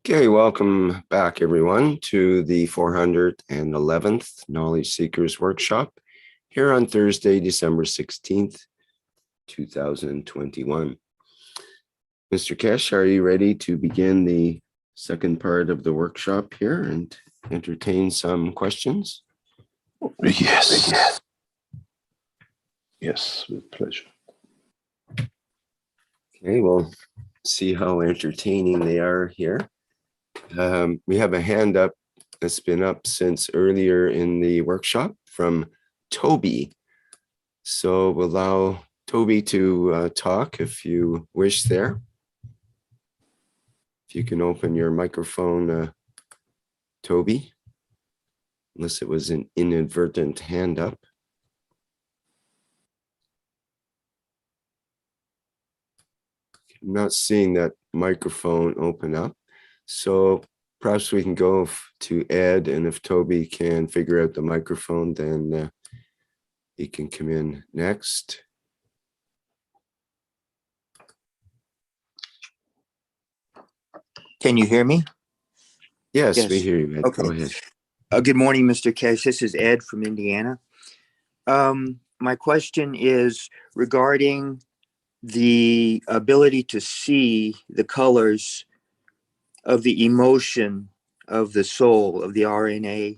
Okay, welcome back everyone to the 411th Knowledge Seekers Workshop here on Thursday, December 16th, 2021. Mr. Kesh, are you ready to begin the second part of the workshop here and entertain some questions? Yes. Yes, with pleasure. Okay, we'll see how entertaining they are here. We have a hand up that's been up since earlier in the workshop from Toby. So we'll allow Toby to talk if you wish there. If you can open your microphone, Toby, unless it was an inadvertent hand up. I'm not seeing that microphone open up. So perhaps we can go to Ed, and if Toby can figure out the microphone, then he can come in next. Can you hear me? Yes, Yes. we hear you, Ed. Okay. Go ahead. Good morning, Mr. Kesh. This is Ed from Indiana. My question is regarding the ability to see the colors of the emotion of the soul, of the RNA.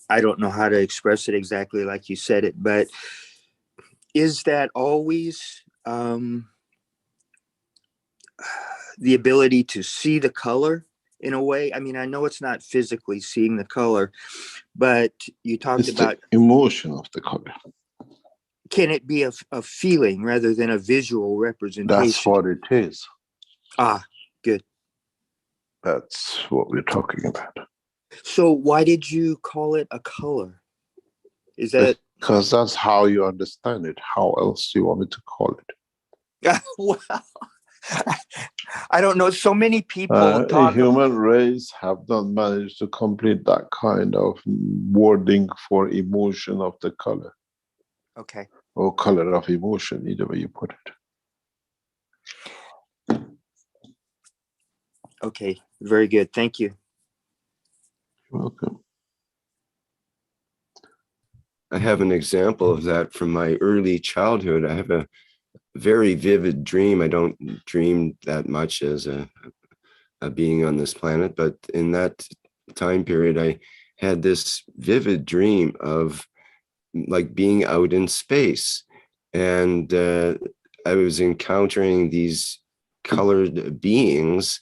I don't know how to express it exactly like you said it, but is that always the ability to see the color in a way? I mean, I know it's not physically seeing the color, but you talked It's about the emotion of the color. can it be a feeling rather than a visual representation? That's what it is. Ah, good. That's what we're talking about. So why did you call it a color? Is that Because that's how you understand it. How else do you want me to call it? well, I don't know. So many people A talk. human race have not managed to complete that kind of wording for emotion of the color. Okay. Or color of emotion, either way you put it. Okay. Very good. Thank you. You're welcome. I have an example of that from my early childhood. I have a very vivid dream. I don't dream that much as a being on this planet, but in that time period, I had this vivid dream of like being out in space, and I was encountering these colored beings,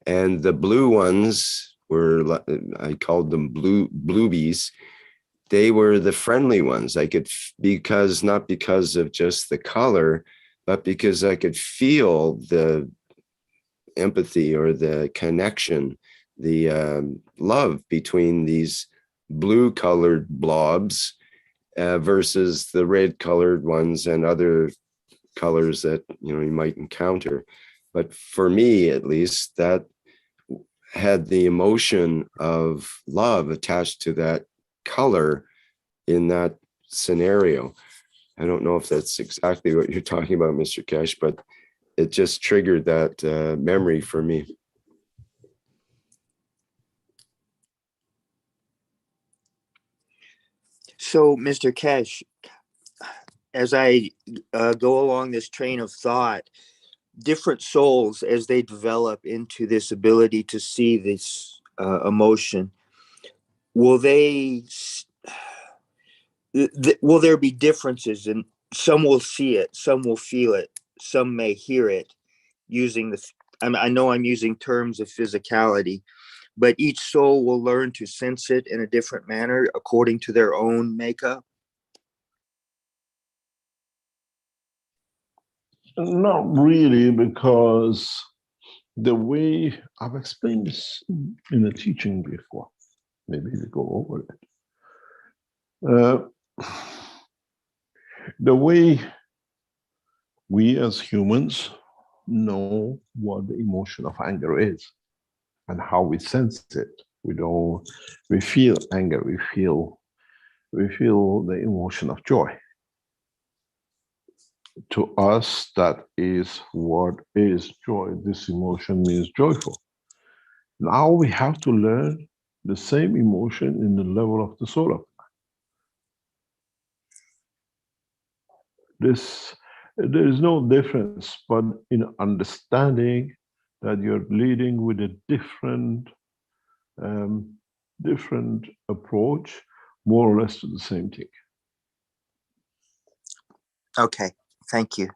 and the blue ones were, I called them bluebies. They were the friendly ones. I could, because not because of just the color, but because I could feel the empathy or the connection, the love between these blue colored blobs versus the red colored ones and other colors that you might encounter. But for me, at least, that had the emotion of love attached to that color in that scenario. I don't know if that's exactly what you're talking about, Mr. Kesh, but it just triggered that memory for me. So, Mr. Kesh, as I go along this train of thought, different souls, as they develop into this ability to see this emotion, will they will there be differences? And some will see it, some will feel it, some may hear it using I know I'm using terms of physicality, but each soul will learn to sense it in a different manner according to their own makeup. Not really, because the way I've explained this in a teaching before, maybe we go over it. The way we as humans know what the emotion of anger is and how we sense it. We feel anger, we feel the emotion of joy. To us, that is what is joy. This emotion means joyful. Now we have to learn the same emotion in the level of the soul of this. There is no difference, but in understanding that you're leading with a different different approach, more or less to the same thing. Okay, thank you.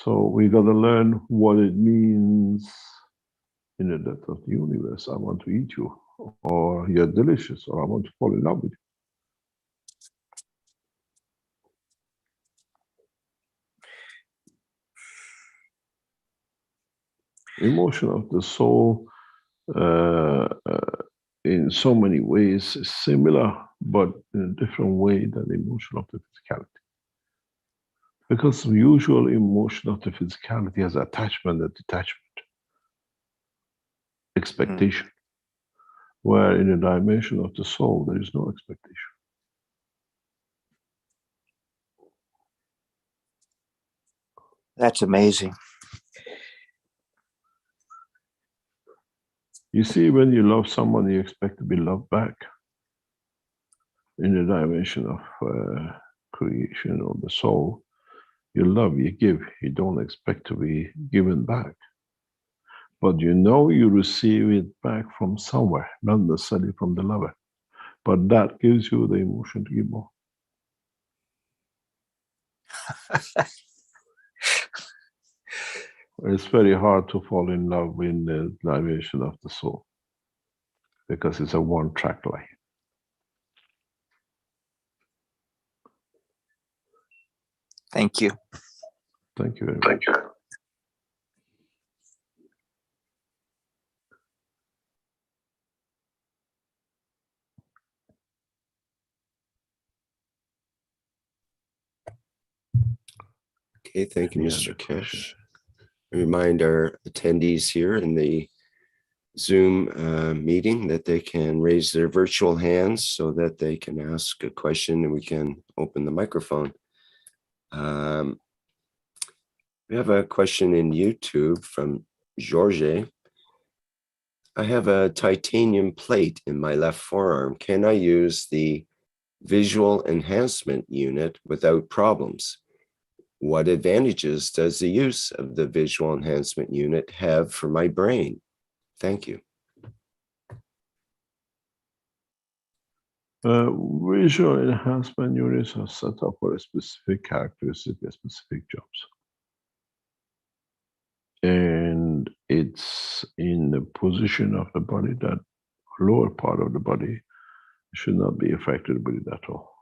So we got to learn what it means in the depth of the universe. I want to eat you, or you're delicious, or I want to fall in love with you. Emotion of the soul, in so many ways, is similar, but in a different way than the emotion of the physicality. Because the usual emotion of the physicality has attachment and detachment, expectation, where in the dimension of the soul, there is no expectation. That's amazing. You see, when you love someone, you expect to be loved back. In the dimension of creation of the soul, you love, you give, you don't expect to be given back. But you know you receive it back from somewhere, not necessarily from the lover. But that gives you the emotion to give more. It's very hard to fall in love in the dimension of the soul, because it's a one-track line. Thank you. Thank you very much. Thank you. Okay, thank you, Mr. Keshe. I remind our attendees here in the Zoom meeting that they can raise their virtual hands so that they can ask a question and we can open the microphone. We have a question in YouTube from George. I have a titanium plate in my left forearm. Can I use the visual enhancement unit without problems? What advantages does the use of the visual enhancement unit have for my brain? Thank you. Visual enhancement units are set up for a specific characteristic, a specific jobs. And it's in the position of the body that lower part of the body should not be affected with it at all.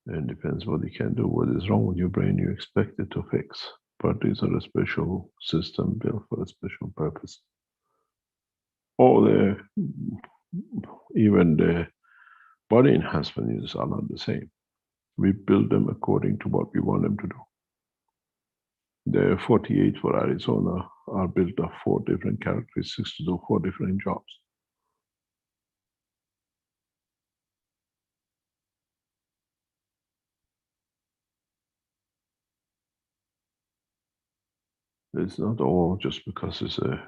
And it depends what you can do. What is wrong with your brain, you expect it to fix. But these are a special system built for a special purpose. Or even the body enhancement units are not the same. We build them according to what we want them to do. The 48 for Arizona are built of 4 different characteristics to do 4 different jobs. It's not all just because it's a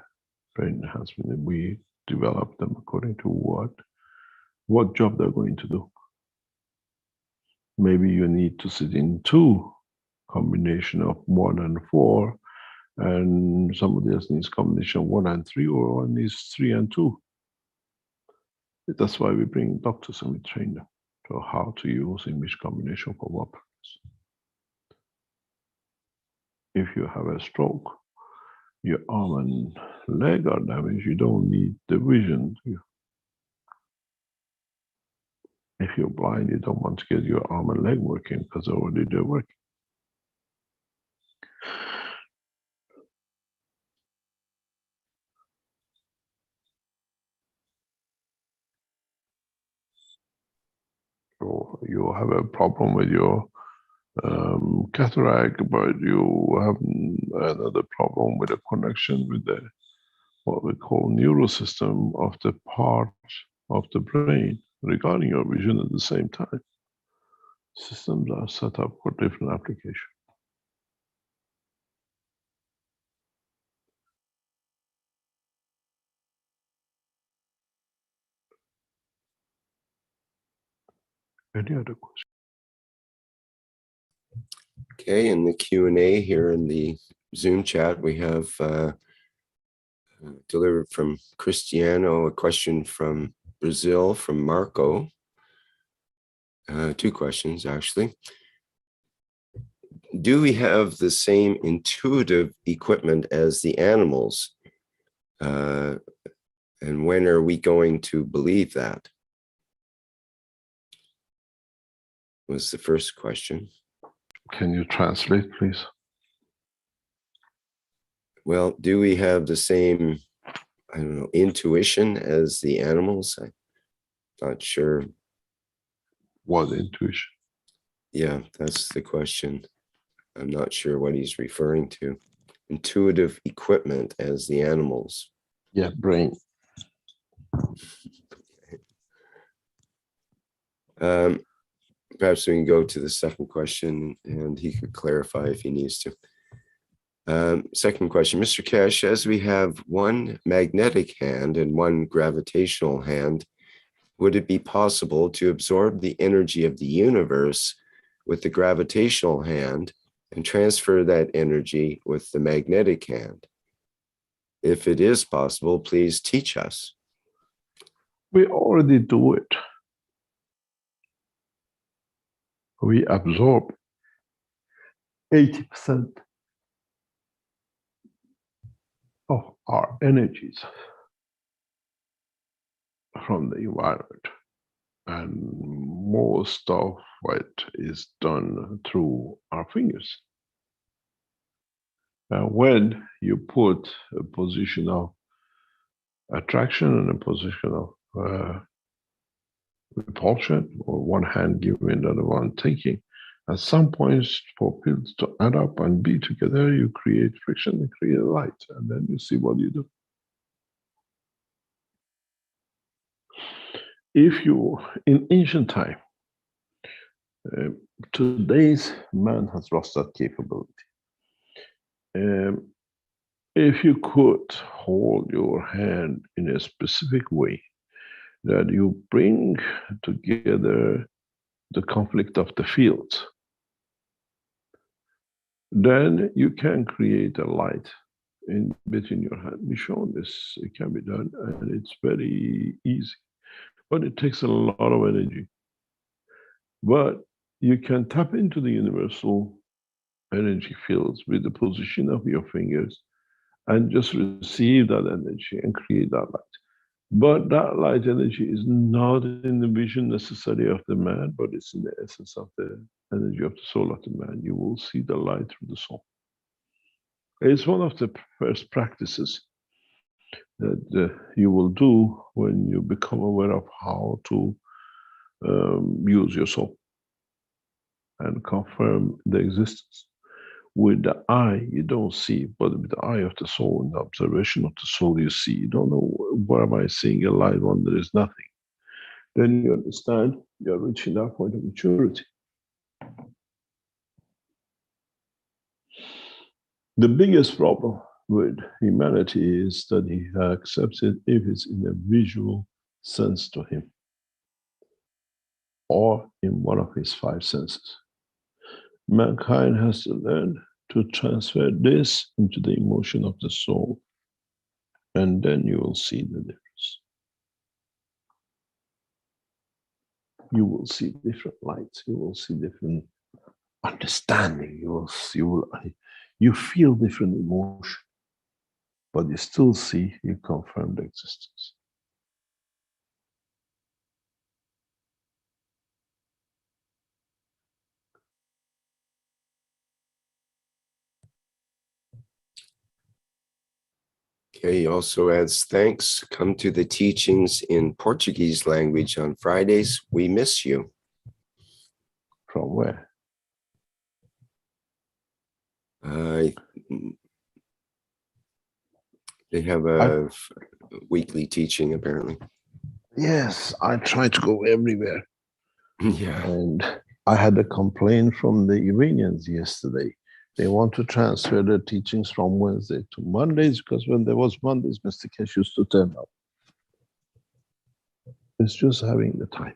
brain enhancement. We develop them according to what job they're going to do. Maybe you need to sit in 2 combination of 1 and 4, and somebody else needs combination of 1 and 3, or one needs 3 and 2. That's why we bring doctors and we train them to how to use image combination for what purpose. If you have a stroke, your arm and leg are damaged, you don't need the vision. If you're blind, you don't want to get your arm and leg working because already they're working. So you have a problem with your cataract, but you have another problem with a connection with the what we call neurosystem of the part of the brain regarding your vision at the same time. Systems are set up for different applications. Any other question? Okay, in the Q&A here in the Zoom chat, we have delivered from Cristiano a question from Brazil, from Marco. Two questions, actually. Do we have the same intuitive equipment as the animals? And when are we going to believe that? Was the first question. Can you translate, please? Well, do we have the same, I don't know, intuition as the animals? I'm not sure. What intuition? Yeah, that's the question. I'm not sure what he's referring to. Intuitive equipment as the animals. Yeah, brain. Perhaps we can go to the second question and he could clarify if he needs to. Second question, Mr. Keshe, as we have one magnetic hand and one gravitational hand, would it be possible to absorb the energy of the universe with the gravitational hand and transfer that energy with the magnetic hand? If it is possible, please teach us. We already do it. We absorb 80% of our energies from the environment. And most of it is done through our fingers. When you put a position of attraction and a position of repulsion, or one hand giving, the other one taking, at some points for fields to add up and be together, you create friction and create light, and then you see what you do. If you, in ancient time, today's man has lost that capability. If you could hold your hand in a specific way, that you bring together the conflict of the fields, then you can create a light in between your hand. We've shown this, it can be done, and it's very easy, but it takes a lot of energy. But you can tap into the universal energy fields with the position of your fingers and just receive that energy and create that light. But that light energy is not in the vision necessarily of the man, but it's in the essence of the energy of the soul of the man. You will see the light through the soul. It's one of the first practices that you will do when you become aware of how to use your soul and confirm the existence. With the eye, you don't see, but with the eye of the soul and the observation of the soul, you see. You don't know, where am I seeing a light when there is nothing? Then you understand you're reaching that point of maturity. The biggest problem with humanity is that he accepts it if it's in a visual sense to him, or in one of his five senses. Mankind has to learn to transfer this into the emotion of the soul, and then you will see the difference. You will see different lights, you will see different understanding, you feel different emotion, but you still see, you confirm the existence. Okay, he also adds, thanks. Come to the teachings in Portuguese language on Fridays. We miss you. From where? They have a weekly teaching, apparently. Yes, I try to go everywhere. Yeah. And I had a complaint from the Iranians yesterday. They want to transfer the teachings from Wednesday to Mondays, because when there was Mondays, Mr. Keshe used to turn up. It's just having the time.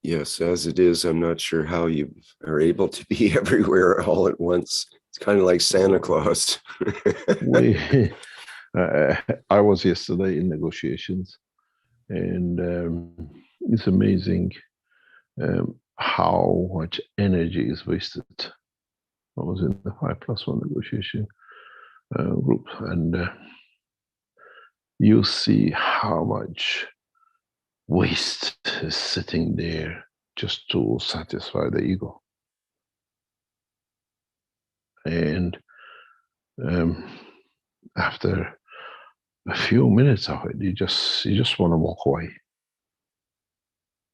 Yes, as it is, I'm not sure how you are able to be everywhere all at once. It's kind of like Santa Claus. We, I was yesterday in negotiations, and it's amazing how much energy is wasted. I was in the 5+1 negotiation group, and you see how much waste is sitting there just to satisfy the ego. And after a few minutes of it, you just want to walk away.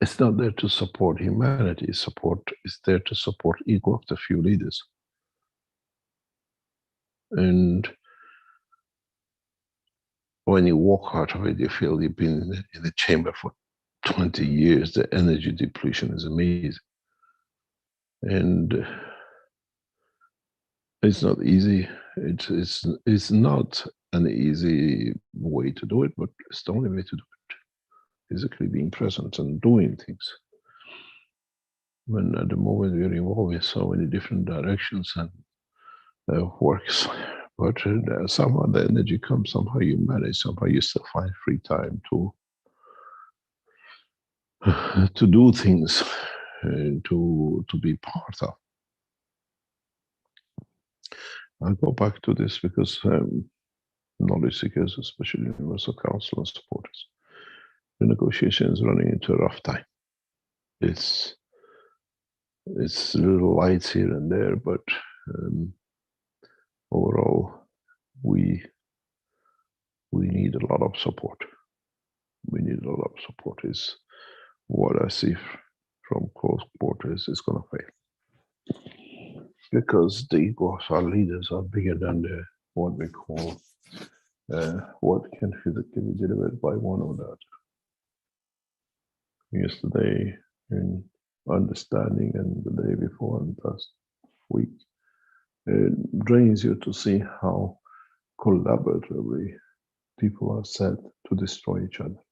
It's not there to support humanity. It's there to support ego of the few leaders. And when you walk out of it, you feel you've been in the chamber for 20 years. The energy depletion is amazing. And it's not easy. It's not an easy way to do it, but it's the only way to do it. Physically being present and doing things. When at the moment we're involved in so many different directions and works, but somehow the energy comes, somehow you manage, somehow you still find free time to do things, to be part of. I'll go back to this because knowledge seekers, especially Universal Council and supporters, the negotiation is running into a rough time. It's little lights here and there, but overall, we need a lot of support. We need a lot of support. Is what I see from close quarters is going to fail, because the ego of our leaders are bigger than what we call what can physically be delivered by one or the other. Yesterday, in understanding, and the day before, and last week, it drains you to see how collaboratively people are set to destroy each other.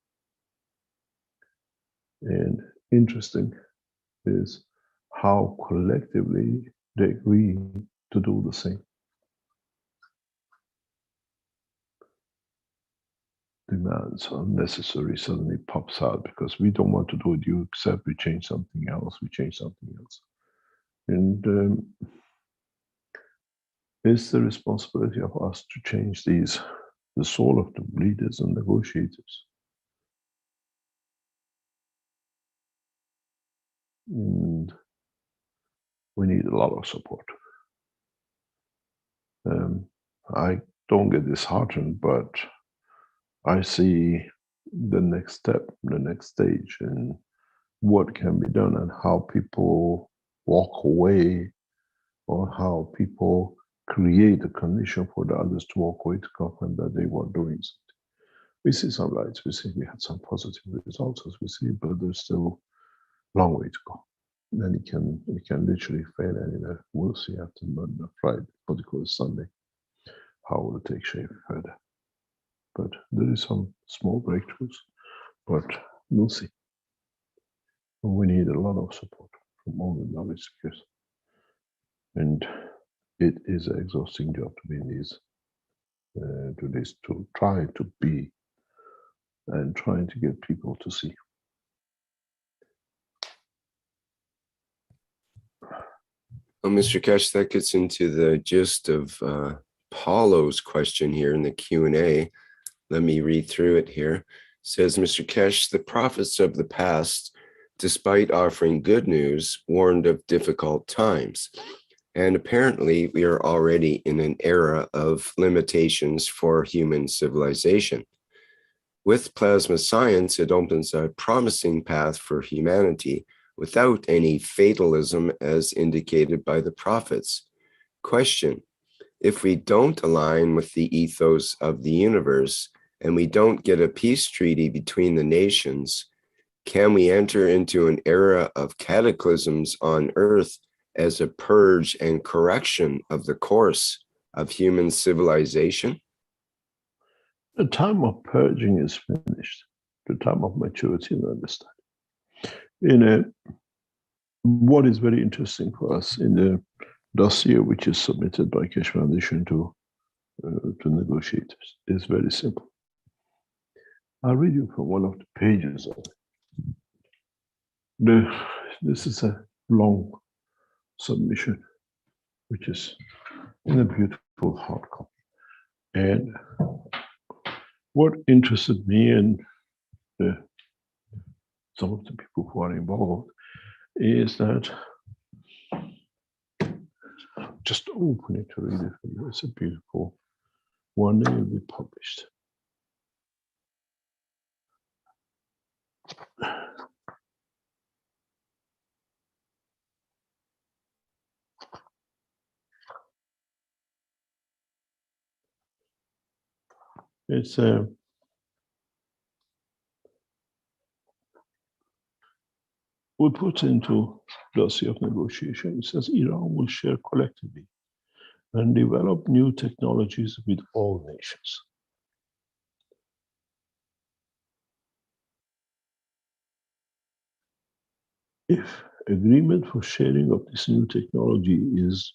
And interesting is how collectively they agree to do the same. Demands unnecessary suddenly pops out because we don't want to do it, you accept, we change something else, And it's the responsibility of us to change the soul of the leaders and negotiators. And we need a lot of support. I don't get disheartened, but I see the next step, the next stage, and what can be done, and how people walk away, or how people create a condition for the others to walk away, to confirm that they were doing something. We see some lights, we had some positive results, as we see, but there's still a long way to go. Then it can literally fail anywhere. We'll see after Friday, particularly Sunday, how will it take shape further. But there is some small breakthroughs, but we'll see. We need a lot of support from all the knowledge seekers. And it is an exhausting job to be in these, to try to be and trying to get people to see. Well, Mr. Keshe, that gets into the gist of Paulo's question here in the Q&A. Let me read through it here. It says, Mr. Keshe, the prophets of the past, despite offering good news, warned of difficult times. And apparently we are already in an era of limitations for human civilization. With plasma science, it opens a promising path for humanity without any fatalism as indicated by the prophets. Question: if we don't align with the ethos of the universe and we don't get a peace treaty between the nations, can we enter into an era of cataclysms on Earth as a purge and correction of the course of human civilization? The time of purging is finished. The time of maturity and understanding. What is very interesting for us in the dossier, which is submitted by Keshe Foundation to negotiators, is very simple. I'll read you from one of the pages of it. This is a long submission, which is in a beautiful hard copy. And what interested me and some of the people who are involved is that, just open it to read it for you. It's a beautiful one that will be published. It's we put into dossier of negotiation. It says Iran will share collectively and develop new technologies with all nations. If agreement for sharing of this new technology is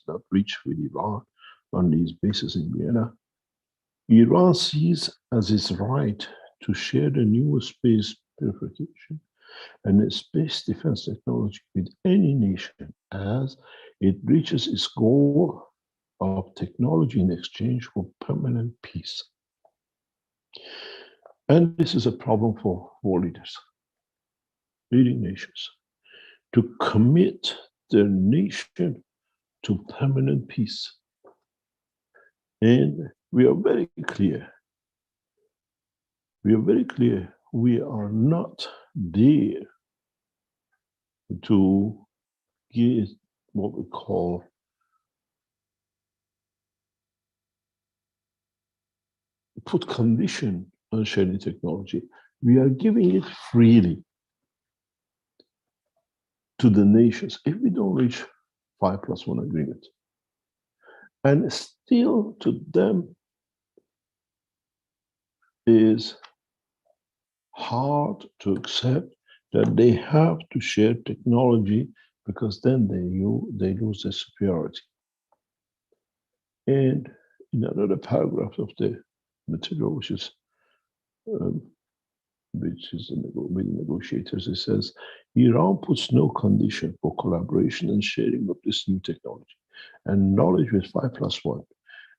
not reached with Iran on these bases in Vienna, Iran sees as its right to share the new space purification and the space defense technology with any nation as it reaches its goal of technology in exchange for permanent peace. And this is a problem for world leaders, leading nations, to commit their nation to permanent peace. And we are very clear. We are not there to give what we call put condition on sharing technology. We are giving it freely to the nations if we don't reach 5+1 agreement. And still to them is hard to accept that they have to share technology because then they lose their superiority. And in another paragraph of the material, which is with the negotiators, it says, Iran puts no condition for collaboration and sharing of this new technology and knowledge with 5+1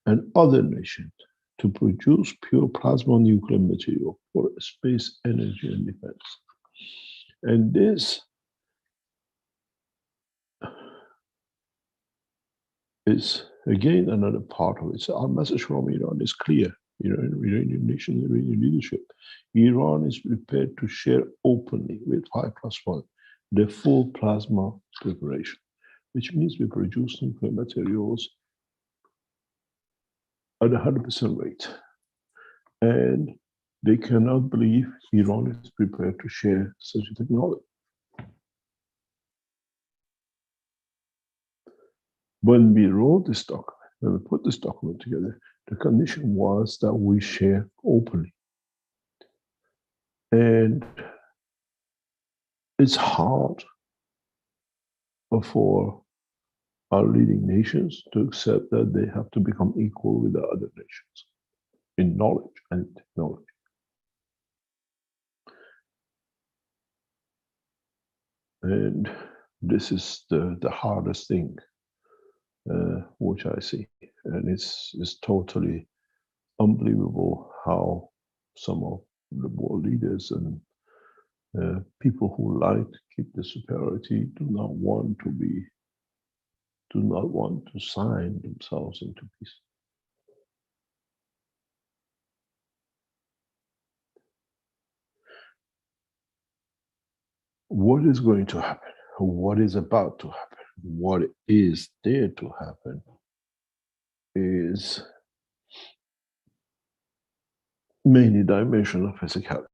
and other nations to produce pure plasma nuclear material for space, energy, and defense. And this is, again, another part of it. So our message from Iran is clear. Iranian nation, Iranian leadership. Iran is prepared to share openly with 5+1 the full plasma preparation, which means we produce nuclear materials at 100% rate. And they cannot believe Iran is prepared to share such a technology. When we wrote this document, when we put this document together, the condition was that we share openly. And it's hard for our leading nations to accept that they have to become equal with the other nations in knowledge and technology. And this is the hardest thing which I see. And it's totally unbelievable how some of the world leaders and people who like to keep the superiority do not want to sign themselves into peace. What is going to happen? What is about to happen? What is there to happen is many dimensions of physicality,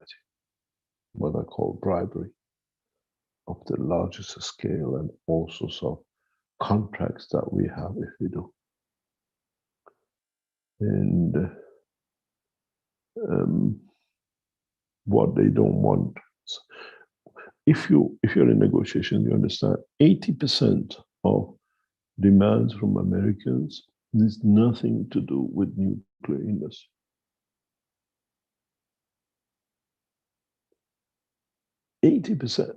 what I call bribery of the largest scale, and all sorts of contracts that we have if we do. And what they don't want. If you're in negotiations, you understand 80% of demands from Americans has nothing to do with nuclear industry. 80%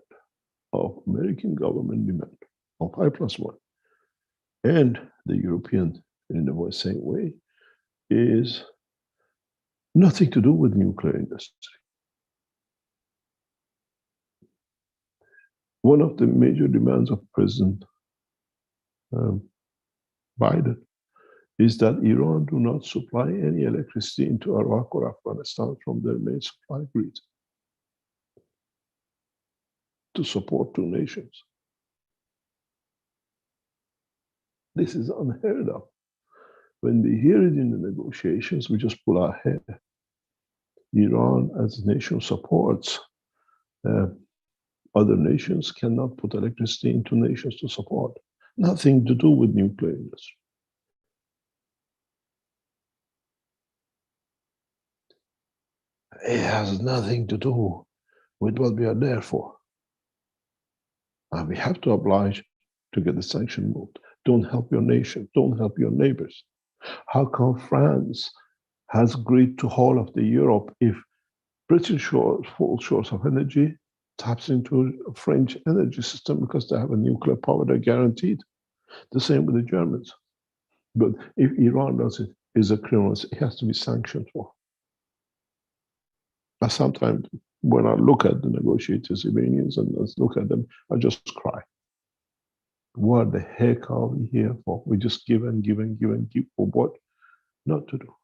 of American government demand of 5+1 and the European in the same way is nothing to do with nuclear industry. One of the major demands of President Biden is that Iran do not supply any electricity into Iraq or Afghanistan from their main supply grid to support two nations. This is unheard of. When we hear it in the negotiations, we just pull our hair. Iran as a nation supports other nations, cannot put electricity into nations to support. Nothing to do with nuclear industry. It has nothing to do with what we are there for. And we have to oblige to get the sanction moved. Don't help your nation, don't help your neighbors. How come France has agreed to all of the Europe if Britain falls short of energy, taps into a French energy system because they have a nuclear power they're guaranteed? The same with the Germans. But if Iran does it, is a criminal, it has to be sanctioned for. I sometimes, when I look at the negotiators, Iranians, and look at them, I just cry. What the heck are we here for? We just give and give and give and give for what? Not to do.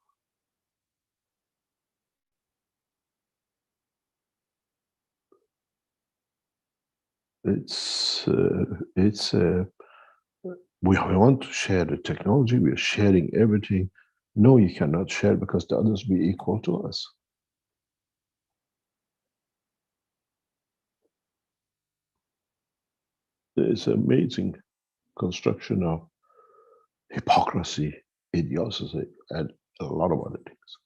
We want to share the technology, we are sharing everything. No, you cannot share because the others be equal to us. There's amazing construction of hypocrisy, idiocy, and a lot of other things.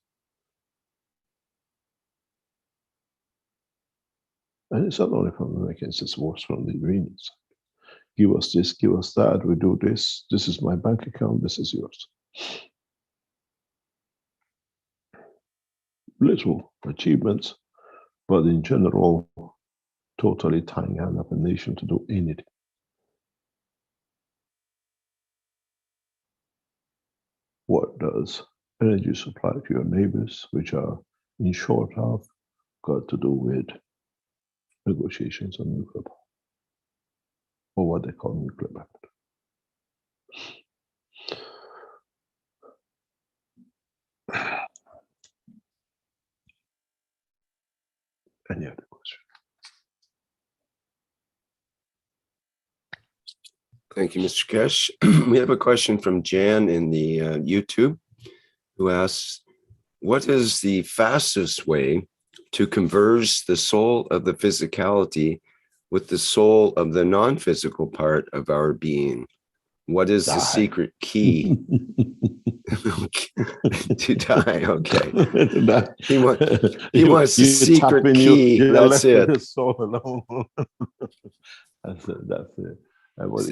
And it's not only from the Americans, it's worse from the Iranians. Give us this, give us that, we do this, this is my bank account, this is yours. Little achievements, but in general, totally tying hand up a nation to do anything. What does energy supply to your neighbors, which are in short of, got to do with negotiations on nuclear power, or what they call nuclear weapon? Any other question? Thank you, Mr. Keshe. We have a question from Jan in the YouTube, who asks, what is the fastest way to converge the soul of the physicality with the soul of the non-physical part of our being? What is the secret key to die? Okay. He wants the secret key. That's it. Soul alone. That's it. That was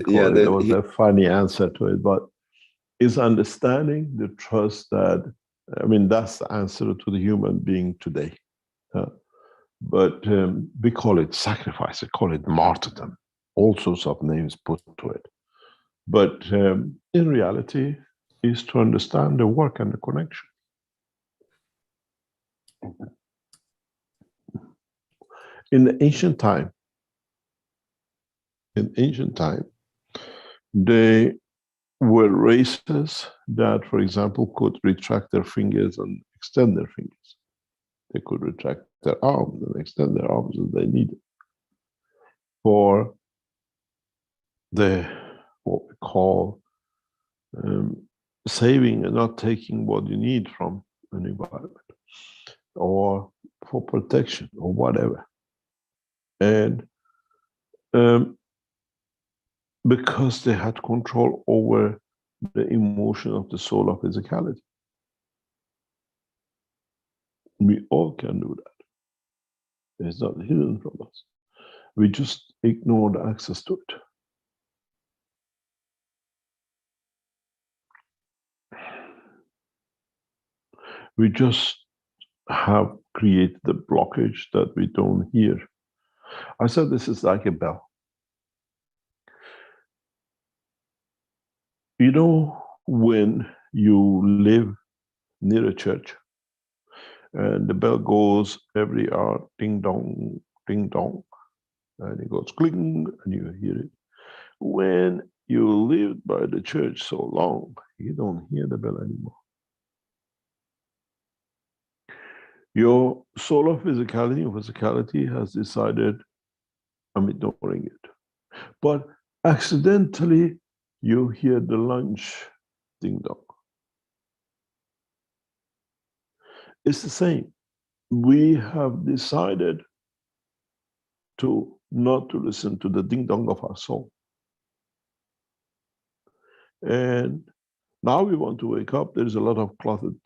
a funny answer to it, but it's understanding the trust that, I mean, that's the answer to the human being today. But we call it sacrifice, we call it martyrdom, all sorts of names put to it. But in reality, is to understand the work and the connection. In the ancient time, they were races that, for example, could retract their fingers and extend their fingers. They could retract their arms and extend their arms as they needed. For the, what we call saving and not taking what you need from an environment, or for protection or whatever. And because they had control over the emotion of the soul of physicality. We all can do that. It's not hidden from us. We just ignore the access to it. We just have created the blockage that we don't hear. I said this is like a bell. You know, when you live near a church and the bell goes every hour, ding dong, and it goes cling, and you hear it. When you live by the church so long, you don't hear the bell anymore. Your solar physicality has decided, I'm ignoring it. But accidentally, you hear the lunch ding dong. It's the same. We have decided to not to listen to the ding dong of our soul. And now we want to wake up. There's a lot of cluttered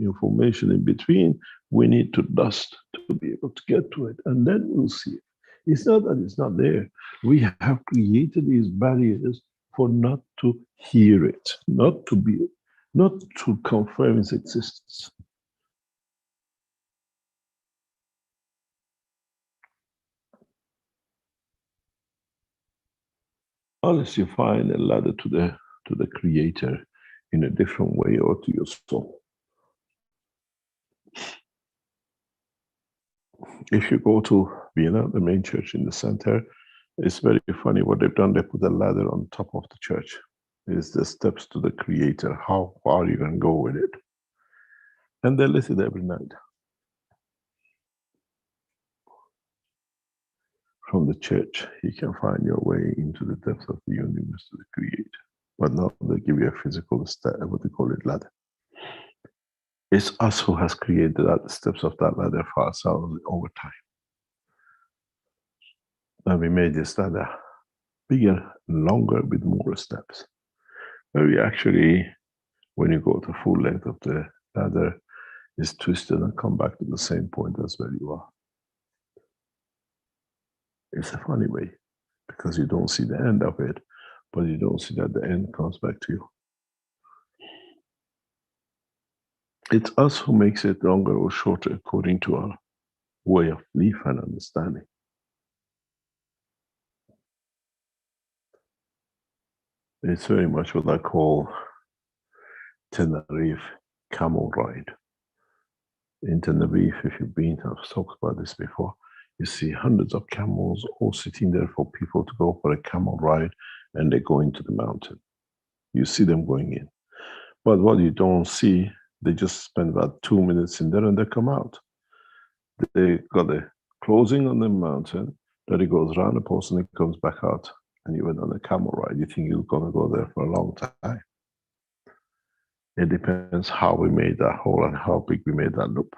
information in between. We need to dust to be able to get to it, and then we'll see it. It's not that it's not there. We have created these barriers for not to hear it, not to confirm its existence. Unless you find a ladder to the creator in a different way, or to your soul. If you go to Vienna, the main church in the center, it's very funny what they've done. They put a ladder on top of the church. It's the steps to the creator. How far you can go with it? And they lit it every night. From the church, you can find your way into the depths of the universe to the creator. But now they give you a physical step, what they call it, ladder. It's us who has created the steps of that ladder for ourselves over time. And we made this ladder bigger and longer with more steps. Where we actually, when you go to full length of the ladder, is twisted and come back to the same point as where you are. It's a funny way, because you don't see the end of it, but you don't see that the end comes back to you. It's us who makes it longer or shorter according to our way of belief and understanding. It's very much what I call Tenerife camel ride. In Tenerife, if you've been, I've talked about this before, you see hundreds of camels all sitting there for people to go for a camel ride, and they go into the mountain. You see them going in. But what you don't see, they just spend about 2 minutes in there and they come out. They got a closing on the mountain, that it goes around the post and it comes back out. And you went on a camel ride. You think you're going to go there for a long time. It depends how we made that hole and how big we made that loop.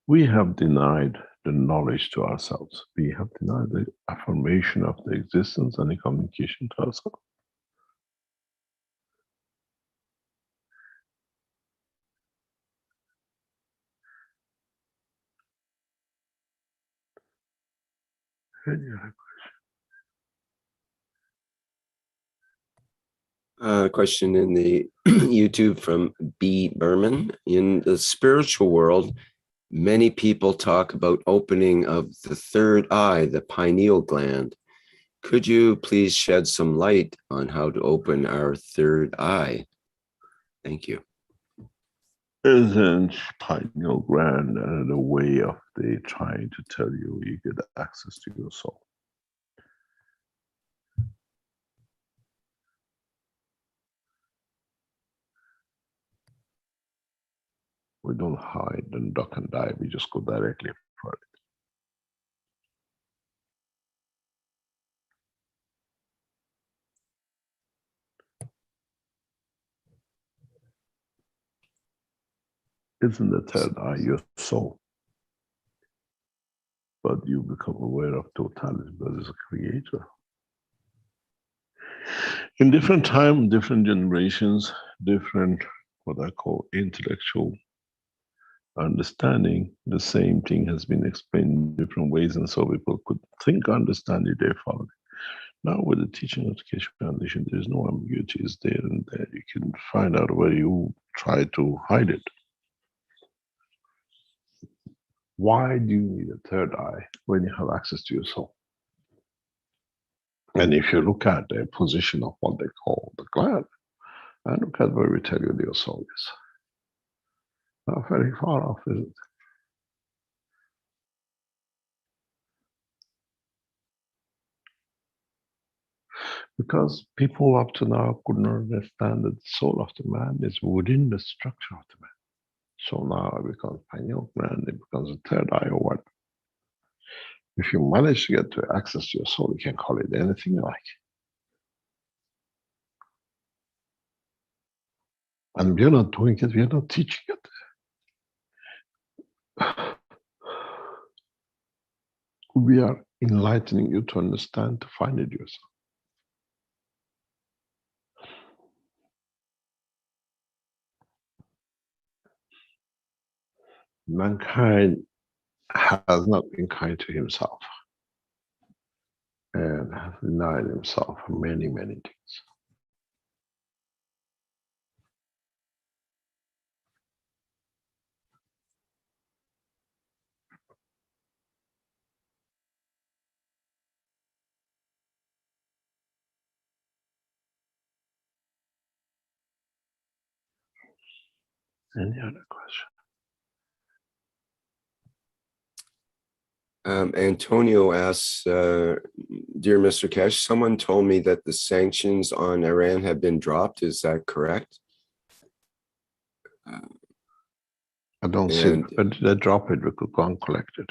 We have denied the knowledge to ourselves. We have denied the affirmation of the existence and the communication to ourselves. Question in the YouTube from B. Berman. In the spiritual world, many people talk about opening of the third eye, the pineal gland. Could you please shed some light on how to open our third eye? Thank you. Isn't pineal gland the way of they trying to tell you you get access to your soul? We don't hide and duck and dive. We just go directly for it. Isn't the third eye your soul? But you become aware of totality because it's a creator. In different time, different generations, different what I call intellectual understanding, the same thing has been explained in different ways, and so people could think, understand it, they follow it. Now with the Teaching Education Foundation, there's no ambiguity, it's there and there. You can find out where you try to hide it. Why do you need a third eye when you have access to your soul? And if you look at the position of what they call the gland, and look at where we tell you your soul is. Not very far off, is it? Because people up to now could not understand that the soul of the man is within the structure of the man. So now it becomes pineal gland, it becomes a third eye or what. If you manage to get to access to your soul, you can call it anything you like. And we're not doing it, we're not teaching it. We are enlightening you to understand, to find it yourself. Mankind has not been kind to himself and has denied himself many, many things. Any other question? Antonio asks, dear Mr. Keshe, someone told me that the sanctions on Iran have been dropped. Is that correct? I don't see it, but they drop it, we could go and collect it.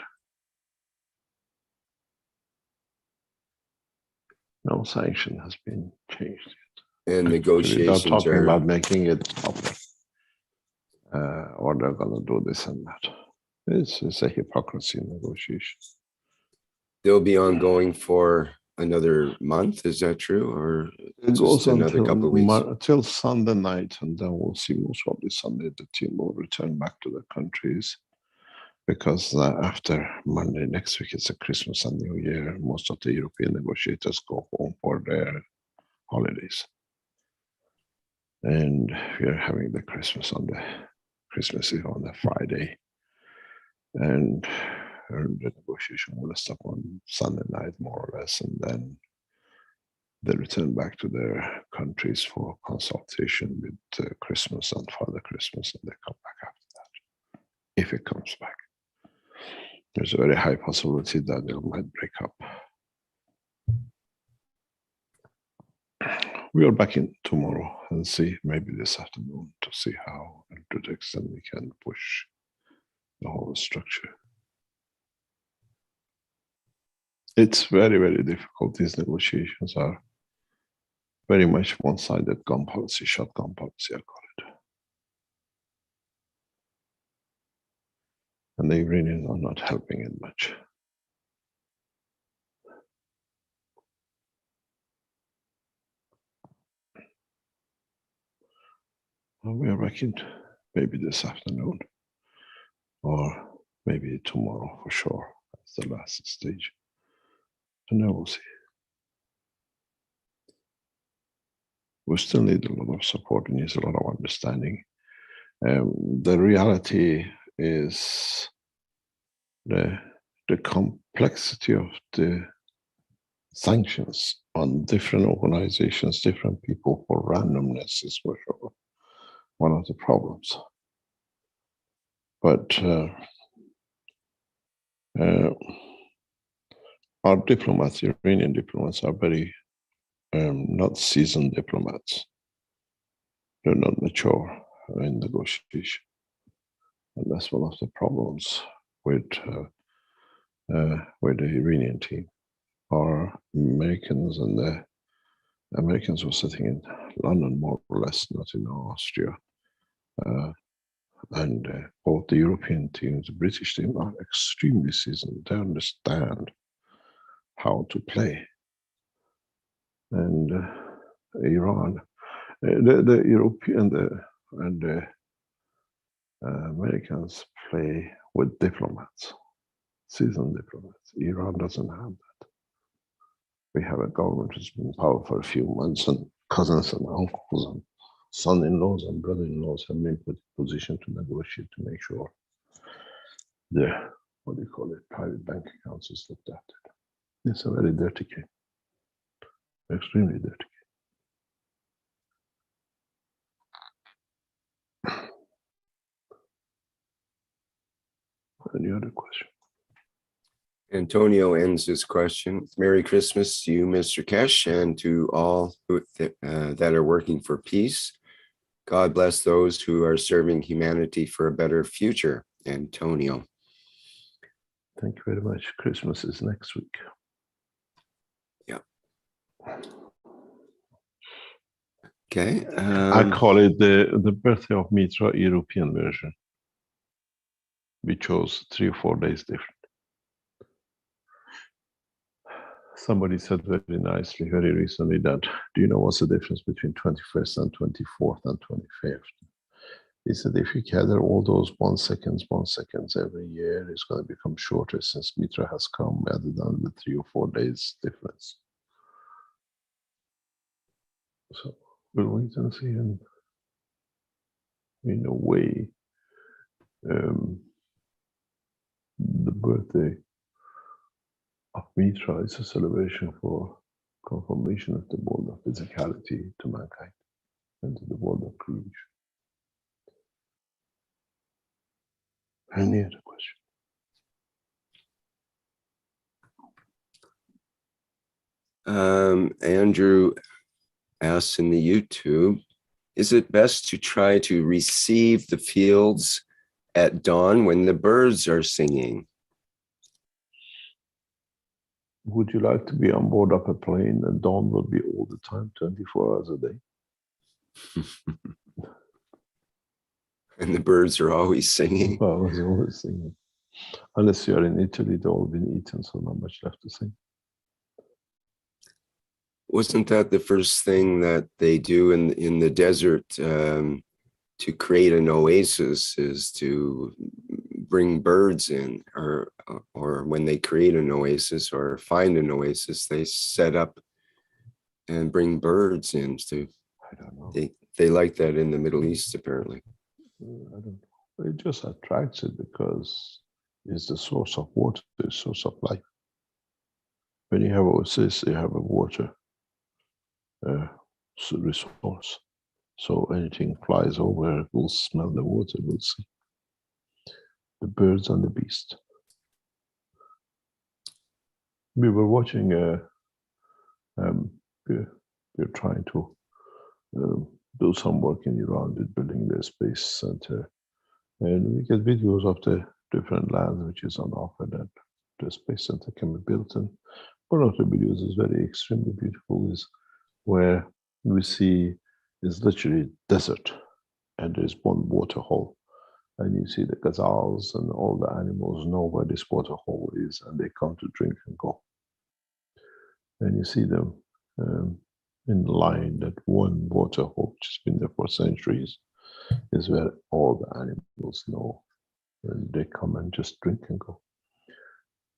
No sanction has been changed yet. And They're negotiations not talking are, about making it public, or they're going to do this and that. It's a hypocrisy in negotiations. they'll be ongoing for another month. Is that true? Or It goes just another couple of weeks? until Sunday night, and then we'll see. Most probably Sunday, the team will return back to their countries, because after Monday next week, it's a Christmas and New Year. Most of the European negotiators go home for their holidays. And we are having the Christmas Eve on the Friday. And the negotiation will stop on Sunday night, more or less, and then they return back to their countries for consultation with Christmas and Father Christmas, and they come back after that, if it comes back. There's a very high possibility that they might break up. We are back in tomorrow and see, maybe this afternoon, to see how and to the extent we can push the whole structure. It's very, very difficult. These negotiations are very much one-sided gun policy, shotgun policy, I call it. And the Iranians are not helping it much. Well, we are back in maybe this afternoon, or maybe tomorrow for sure. That's the last stage. And then we'll see. We still need a lot of support, we need a lot of understanding. The reality is the complexity of the sanctions on different organizations, different people for randomness is for sure one of the problems. But our diplomats, Iranian diplomats, are very not seasoned diplomats. They're not mature in negotiation. And that's one of the problems with the Iranian team. Our Americans and the Americans were sitting in London, more or less, not in Austria. And both the European teams, the British team, are extremely seasoned. They understand how to play. And Iran. The European and the Americans play with diplomats, seasoned diplomats. Iran doesn't have that. We have a government that's been in power for a few months, and cousins and uncles and son-in-laws and brother-in-laws have been put in position to negotiate to make sure the, what do you call it, private bank accounts is looked after. It's a very dirty game, extremely dirty game. Any other question? Antonio ends his question. Merry Christmas to you, Mr. Kesh, and to all that are working for peace. God bless those who are serving humanity for a better future. Antonio. Thank you very much. Christmas is next week. Yeah. Okay. I call it the birthday of Mitra European version. We chose 3 or 4 days different. Somebody said very nicely, very recently that, do you know what's the difference between 21st and 24th and 25th? He said, if you gather all those 1 seconds every year, it's going to become shorter since Mitra has come rather than the 3 or 4 days difference. So we'll wait and see. And in a way, the birthday of Mitra is a celebration for confirmation of the world of physicality to mankind and to the world of creation. Any other question? Andrew asks in the YouTube, is it best to try to receive the fields at dawn when the birds are singing? Would you like to be on board of a plane and dawn will be all the time, 24 hours a day? And the birds are always singing? Well, it's always singing. Unless you are in Italy, they've all been eaten, so not much left to sing. Wasn't that the first thing that they do in the desert to create an oasis, is to bring birds in, or when they create an oasis or find an oasis, they set up and bring birds in to, I don't know. They like that in the Middle East, apparently. I don't know. It just attracts it because it's the source of water, the source of life. When you have oasis, you have a water resource. So anything flies over, will smell the water, will see. The birds and the beast. We were watching we're trying to do some work in Iran with building the space center, and we get videos of the different lands which is on offer that the space center can be built. And one of the videos is very extremely beautiful, is where we see is literally desert, and there's one water hole, and you see the gazelles and all the animals know where this water hole is, and they come to drink and go. And you see them in line, that one water hole, which has been there for centuries, is where all the animals know, and they come and just drink and go.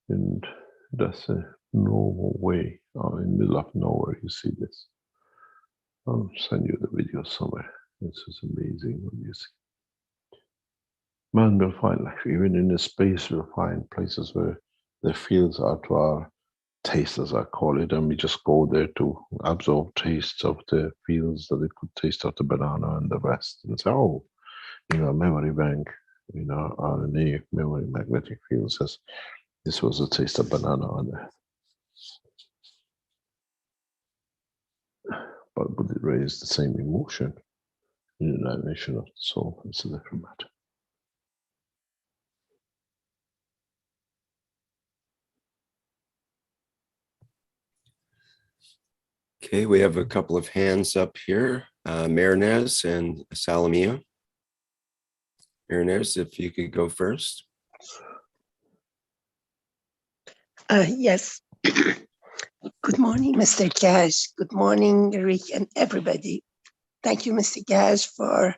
And that's a normal way. In the middle of nowhere, you see this. I'll send you the video somewhere. It's just amazing when you see. Man will find life. Even in the space, we'll find places where the fields are to our taste, as I call it, and we just go there to absorb tastes of the fields, that we could taste of the banana and the rest, and say, oh, memory bank, RNA memory magnetic field says this was a taste of banana on Earth. But would it raise the same emotion in the dimension of the soul? It's a different matter. Okay, we have a couple of hands up here, Marinez and Salamia. Marinez, if you could go first. Yes. Good morning, Mr. Cash. Good morning, Rick and everybody. Thank you, Mr. Cash, for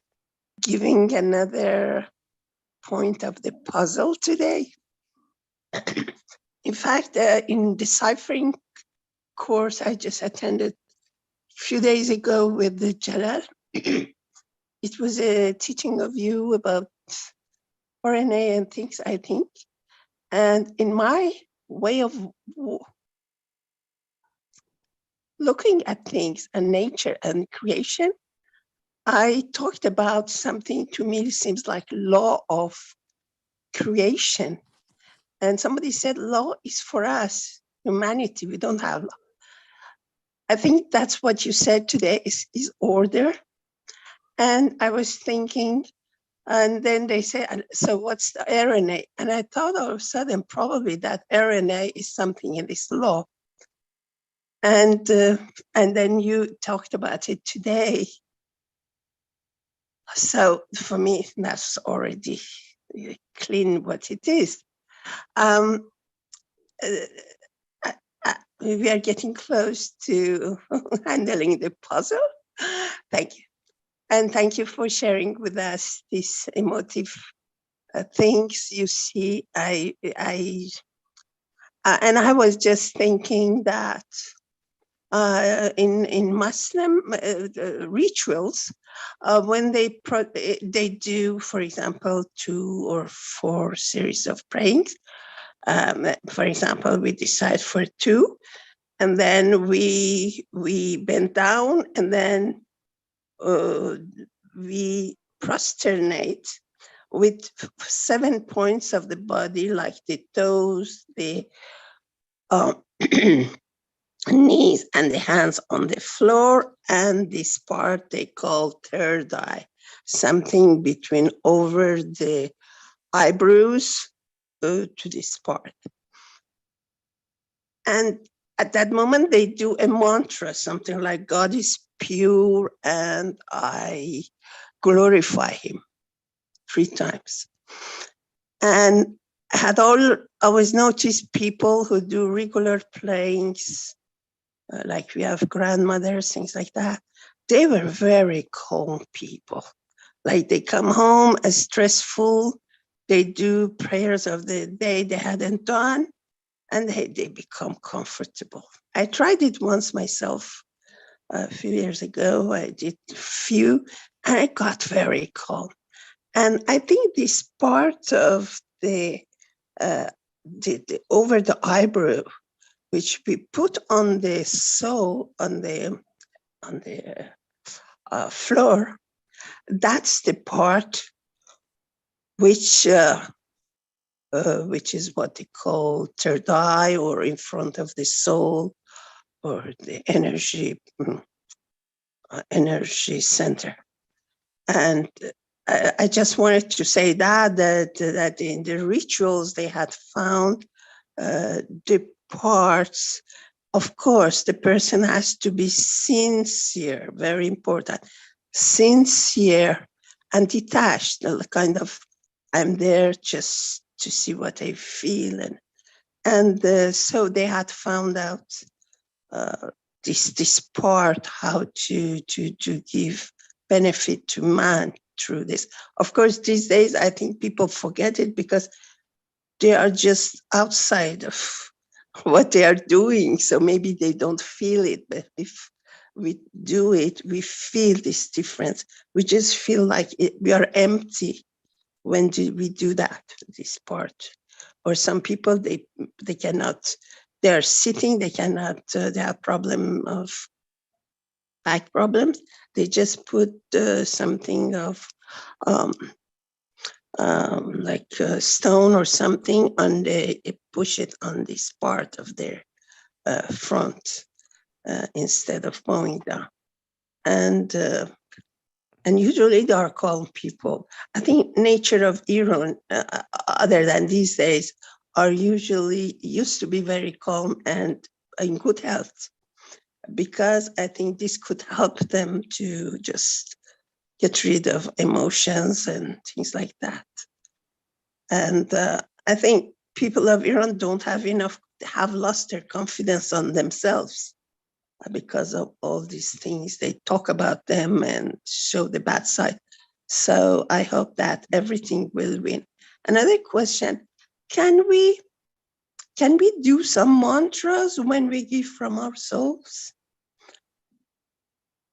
giving another point of the puzzle today. In fact, in deciphering course I just attended a few days ago with the Jalal, it was a teaching of you about RNA and things, I think. And in my way of looking at things and nature and creation, I talked about something to me seems like law of creation. And somebody said law is for us, humanity, we don't have law. I think that's what you said today is order. And I was thinking, and then they said, so what's the RNA? And I thought all of a sudden, probably that RNA is something in this law. And then you talked about it today. So for me, that's already clean what it is. We are getting close to handling the puzzle. Thank you. And thank you for sharing with us these emotive things you see. And I was just thinking that in Muslim rituals, when they do, for example, 2 or 4 series of prayings. For example, we decide for 2, and then we bend down, and then we prosternate with 7 points of the body, like the toes, the knees and the hands on the floor, and this part they call third eye, something between over the eyebrows to this part. And at that moment they do a mantra, something like God is pure and I glorify him 3 times. And I always noticed people who do regular playings, like we have grandmothers, things like that, they were very calm people. Like they come home as stressful, they do prayers of the day they hadn't done, and they become comfortable. I tried it once myself a few years ago. I did a few, and I got very calm. And I think this part of the over the eyebrow, which we put on the sole, on the floor, that's the part which is what they call third eye, or in front of the soul, or the energy center. And I just wanted to say that in the rituals they had found the parts. Of course, the person has to be sincere, very important, sincere and detached, kind of, I'm there just to see what I feel. And so they had found out this part, how to give benefit to man through this. Of course, these days, I think people forget it because they are just outside of what they are doing. So maybe they don't feel it, but if we do it, we feel this difference. We just feel like we are empty when we do that, this part. Or some people, they cannot, they are sitting, they cannot, they have problem of back problems. They just put something of like a stone or something on push it on this part of their front instead of bowing down. And usually they are calm people. I think nature of Iran, other than these days, are usually used to be very calm and in good health, because I think this could help them to just get rid of emotions and things like that. And I think people of Iran don't have enough have lost their confidence on themselves because of all these things. They talk about them and show the bad side. So I hope that everything will win. Another question, can we do some mantras when we give from our souls?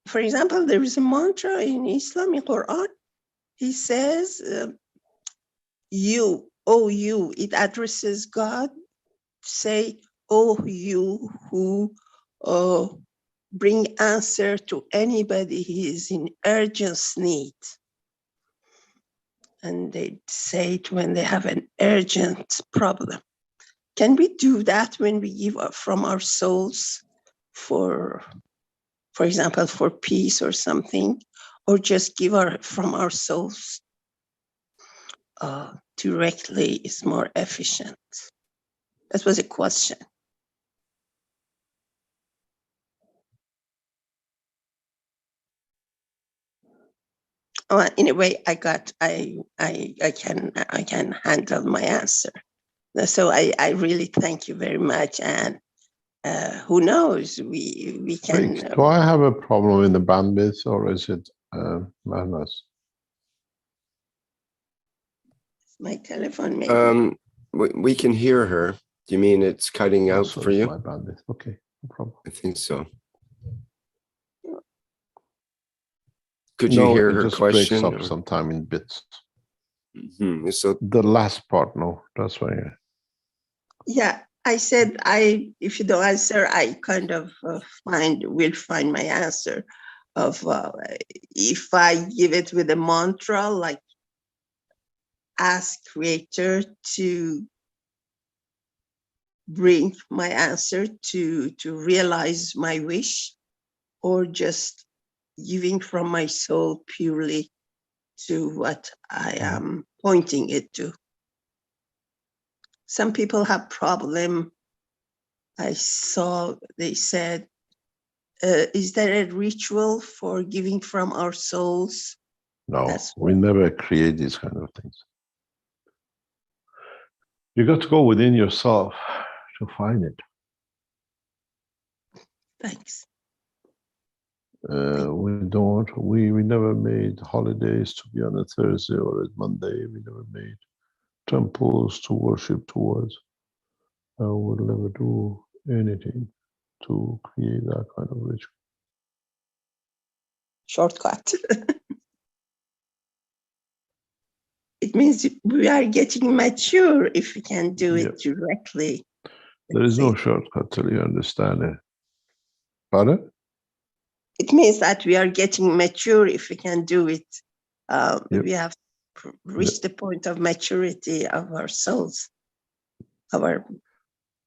For example, there is a mantra in Islamic Quran. He says, you, oh you, it addresses God. Say, oh you who bring answer to anybody who is in urgent need. And they say it when they have an urgent problem. Can we do that when we give from our souls for example, for peace or something, or just give from our souls directly is more efficient? That was a question. Anyway, I can handle my answer. So I really thank you very much. And who knows, we can. Wait, do I have a problem in the bandwidth, or is it madness? My telephone maybe. We can hear her. Do you mean it's cutting out So for it's you? my bandwidth. Okay, no problem. I think so. Could you No, hear it her just question? breaks up sometime in bits. So The last part, no, that's why. Yeah, I said if you don't answer, I kind of will find my answer of if I give it with a mantra, like ask Creator to bring my answer to realize my wish, or just giving from my soul purely to what I am pointing it to. Some people have problem. I saw they said, is there a ritual for giving from our souls? No, we never create these kind of things. You got to go within yourself to find it. Thanks. We never made holidays to be on a Thursday or a Monday. We never made temples to worship towards. We'll never do anything to create that kind of ritual. Shortcut. It means we are getting mature if we can do it directly. There is no shortcut till you understand it. Pardon? It means that we are getting mature if we can do it. We have reached the point of maturity of our souls, our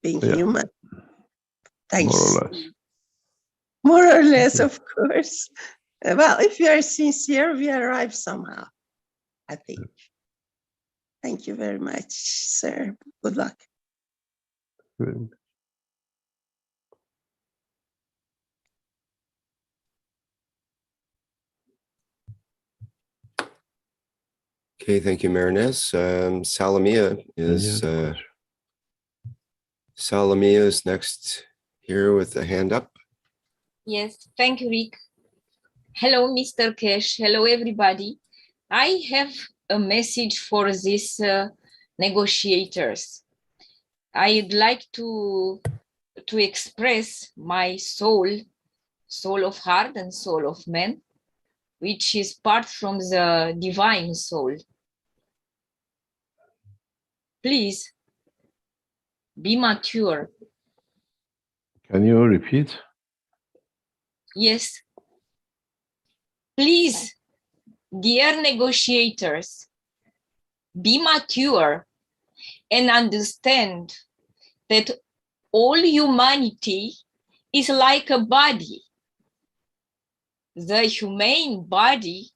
being human. Thanks. More or less. More or less, of course. Well, if you are sincere, we arrive somehow, I think. Thank you very much, sir. Good luck. Good. okay, thank you, Marinez. Salamia is next here with a hand up. Yes, thank you, Rick. Hello, Mr. Keshe. Hello, everybody. I have a message for these negotiators. I'd like to express my soul of heart and soul of man, which is part from the divine soul. Please be mature. Can you repeat? Yes. Please, dear negotiators, be mature and understand that all humanity is like a body. The humane body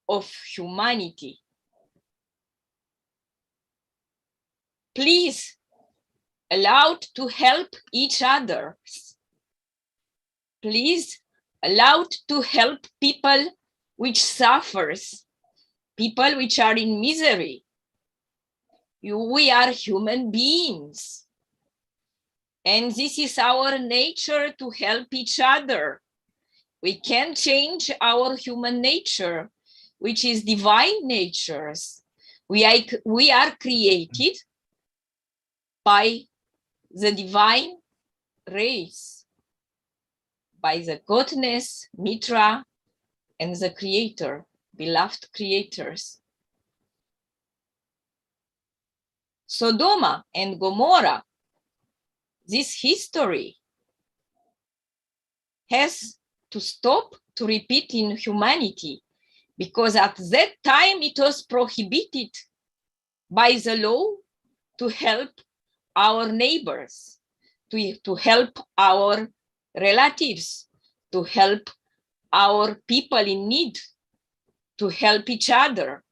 of humanity. Please allow to help each other. Please allow to help people which suffers, people which are in misery. We are human beings. And this is our nature to help each other. We can change our human nature, which is divine natures. We are created by the divine race, by the goddess Mitra and the creator, beloved creators. Sodoma and Gomorrah, this history has to stop to repeat in humanity, because at that time it was prohibited by the law to help our neighbors, to help our relatives, to help our people in need, to help each other.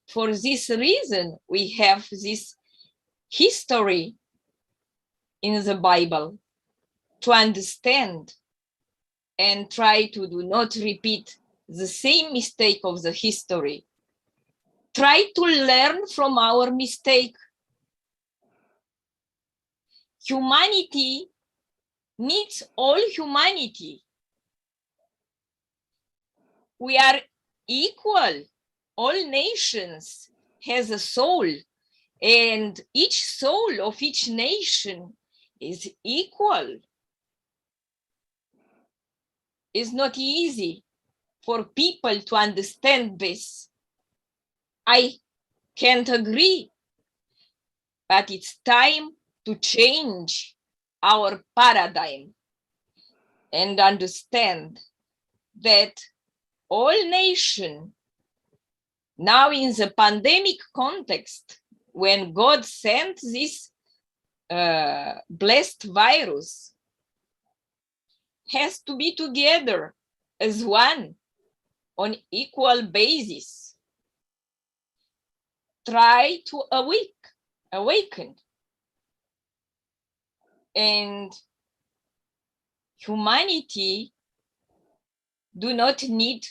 For this reason, we have this history in the Bible to understand and try to do not repeat the same mistake of the history. Try to learn from our mistake. Humanity needs all humanity. We are equal. All nations has a soul, and each soul of each nation is equal. It's not easy for people to understand this. I can't agree, but it's time to change our paradigm and understand that all nations, now in the pandemic context, when God sent this blessed virus, has to be together as one on equal basis. Try to awaken. And humanity do not need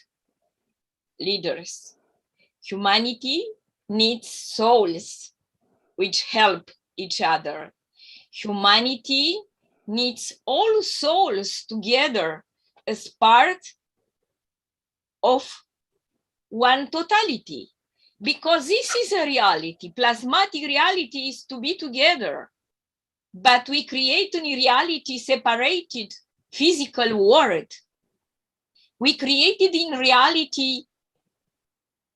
leaders. Humanity needs souls which help each other. Humanity needs all souls together as part of one totality, because this is a reality. Plasmatic reality is to be together, but we create a reality separated physical world. We created in reality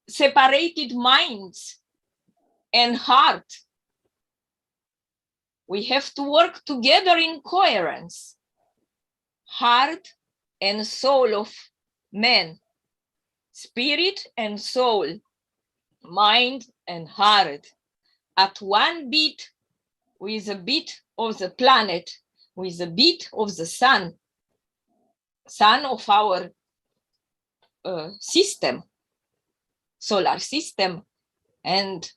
separated minds and heart. We have to work together in coherence. Heart and soul of man, spirit and soul, mind and heart, at one beat with the beat of the planet, with the beat of the sun of our system, solar system, and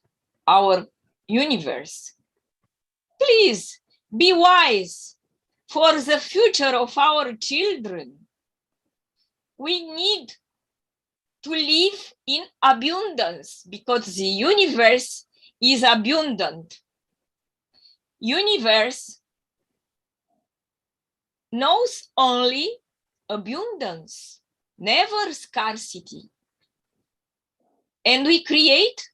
our universe. Please be wise for the future of our children. We need to live in abundance because the universe is abundant. Universe knows only abundance, never scarcity. And we create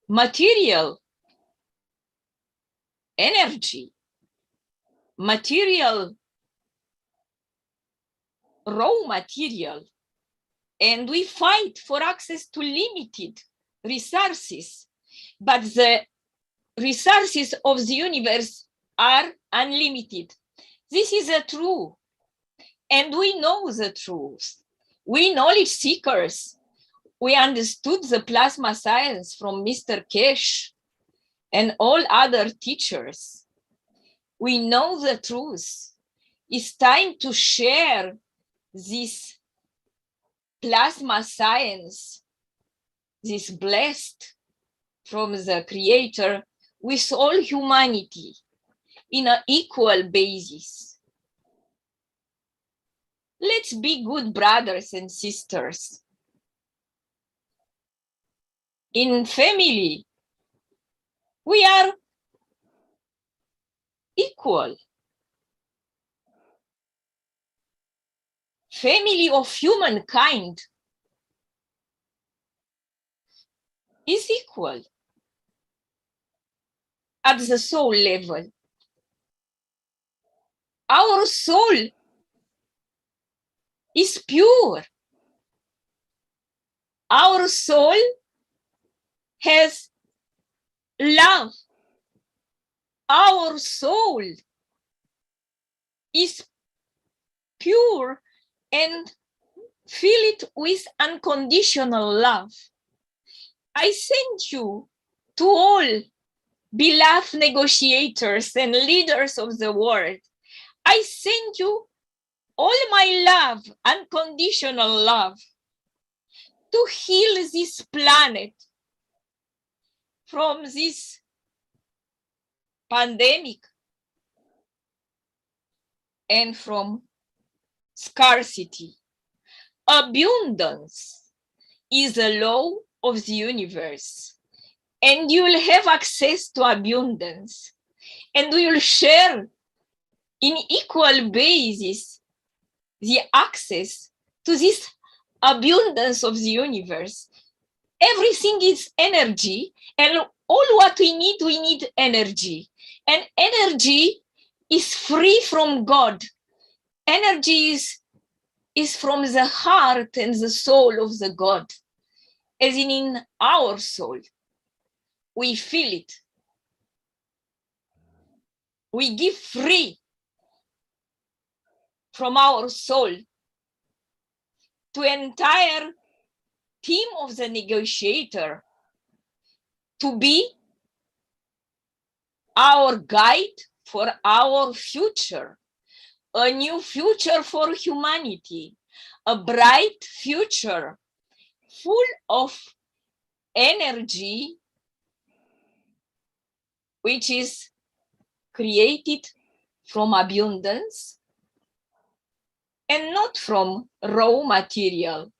material energy, material, raw material, and we fight for access to limited resources, but the resources of the universe are unlimited. This is a truth, and we know the truth. We knowledge seekers, we understood the plasma science from Mr. Keshe and all other teachers. We know the truth. It's time to share this plasma science, this blessed from the Creator, with all humanity in an equal basis. Let's be good brothers and sisters. In family, we are equal. family of humankind is equal at the soul level. Our soul is pure. Our soul has love. Our soul is pure and fill it with unconditional love. I send you to all beloved negotiators and leaders of the world. I send you all my love, unconditional love, to heal this planet from this pandemic and from scarcity. Abundance is the law of the universe, and you will have access to abundance, and we will share in equal basis the access to this abundance of the universe. Everything is energy, and all what we need energy. And energy is free from God. Energy is from the heart and the soul of the God, as in our soul. We feel it. We give free from our soul to entire team of the negotiator to be our guide for our future, a new future for humanity, a bright future full of energy, which is created from abundance and not from raw material.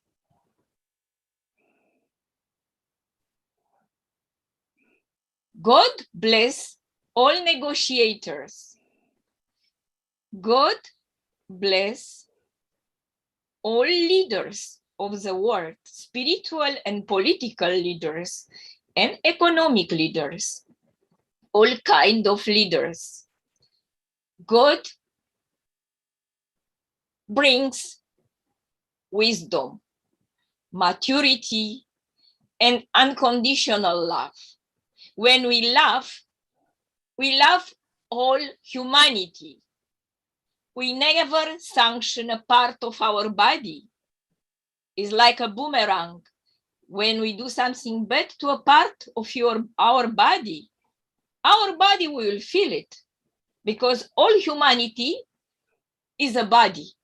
God bless all negotiators. God bless all leaders of the world, spiritual and political leaders and economic leaders, all kind of leaders. God brings wisdom, maturity, and unconditional love. When we love all humanity. We never sanction a part of our body. It's like a boomerang. When we do something bad to a part of our body will feel it, because all humanity is a body.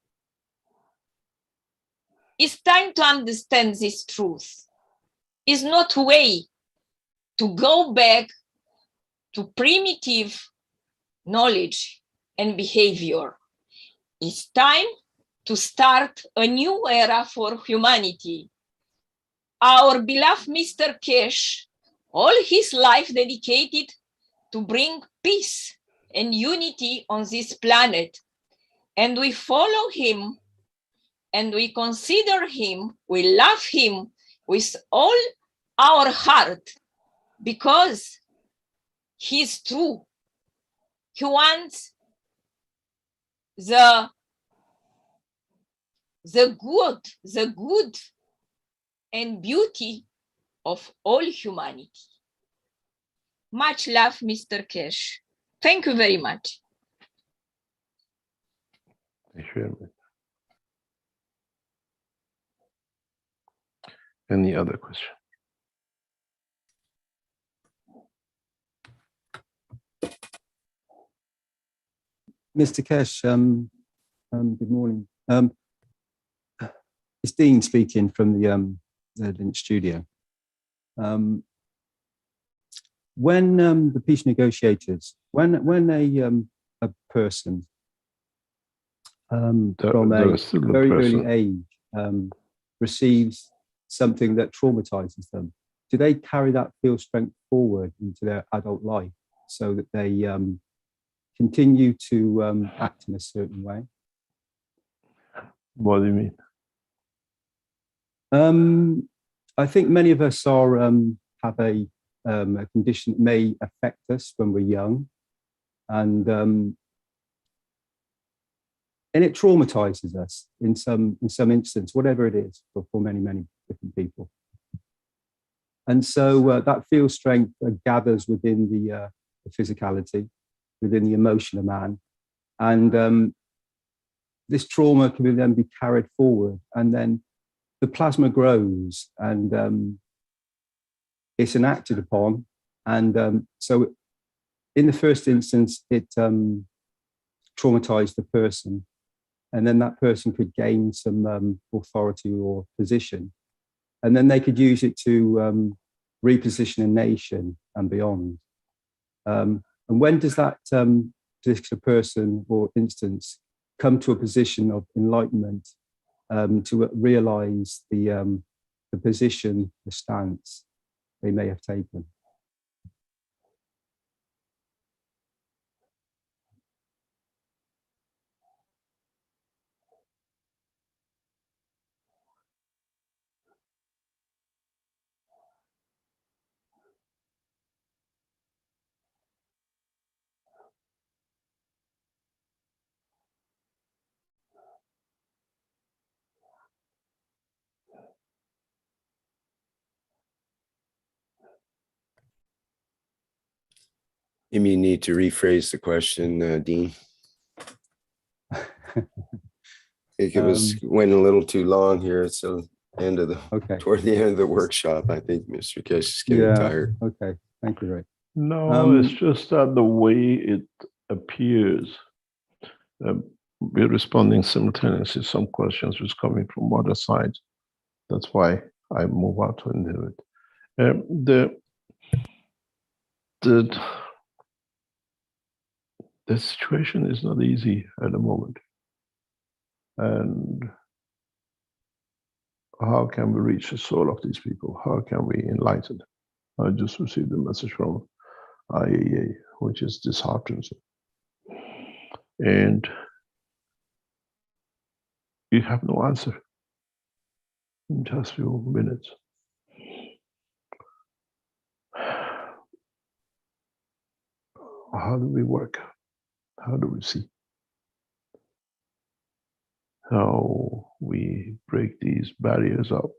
It's time to understand this truth. It's not a way to go back to primitive knowledge and behavior. It's time to start a new era for humanity. Our beloved Mr. Keshe, all his life dedicated to bring peace and unity on this planet. And we follow him, and we consider him, we love him with all our heart, because he's true. He wants the good and beauty of all humanity. Much love, Mr. Keshe. Thank you very much. Thank you very much. Any other question? Mr. Keshe, good morning. It's Dean speaking from the Lynch studio. When the peace negotiators, when a person from a very early age receives something that traumatizes them, do they carry that feel strength forward into their adult life so that they continue to act in a certain way? What do you mean? I think many of us are have a condition that may affect us when we're young, and it traumatizes us in some instance, whatever it is, for many different people. And so that field strength gathers within the physicality, within the emotion of man, and this trauma can then be carried forward, and then the plasma grows, and it's enacted upon. And so in the first instance, it traumatized the person, and then that person could gain some authority or position, and then they could use it to reposition a nation and beyond. And when does that particular person or instance come to a position of enlightenment, to realize the position, the stance they may have taken? You may need to rephrase the question, Dean. I think it went a little too long here. It's the end of the toward the end of the workshop. I think Mr. Kesh is getting tired. Okay, thank you, Rick. No, it's just that the way it appears, we're responding simultaneously to some questions which coming from other sides. That's why I move out to into it. The situation is not easy at the moment. And how can we reach the soul of these people? How can we enlighten them? I just received a message from IAEA, which is disheartening. And you have no answer in just a few minutes. How do we work? How do we see? How we break these barriers up?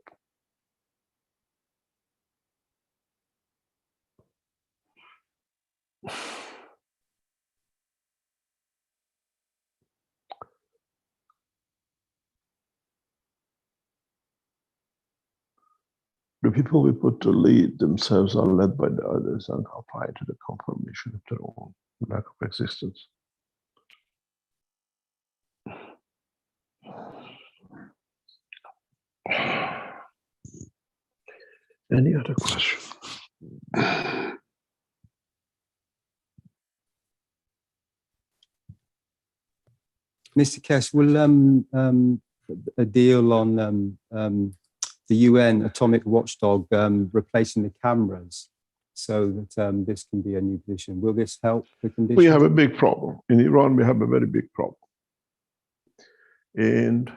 The people we put to lead themselves are led by the others and are prior to the confirmation of their own lack of existence. Any other question? Mr. Kesh, will a deal on the UN atomic watchdog replacing the cameras so that this can be a new position, will this help the condition? We have a big problem. In Iran, we have a very big problem. And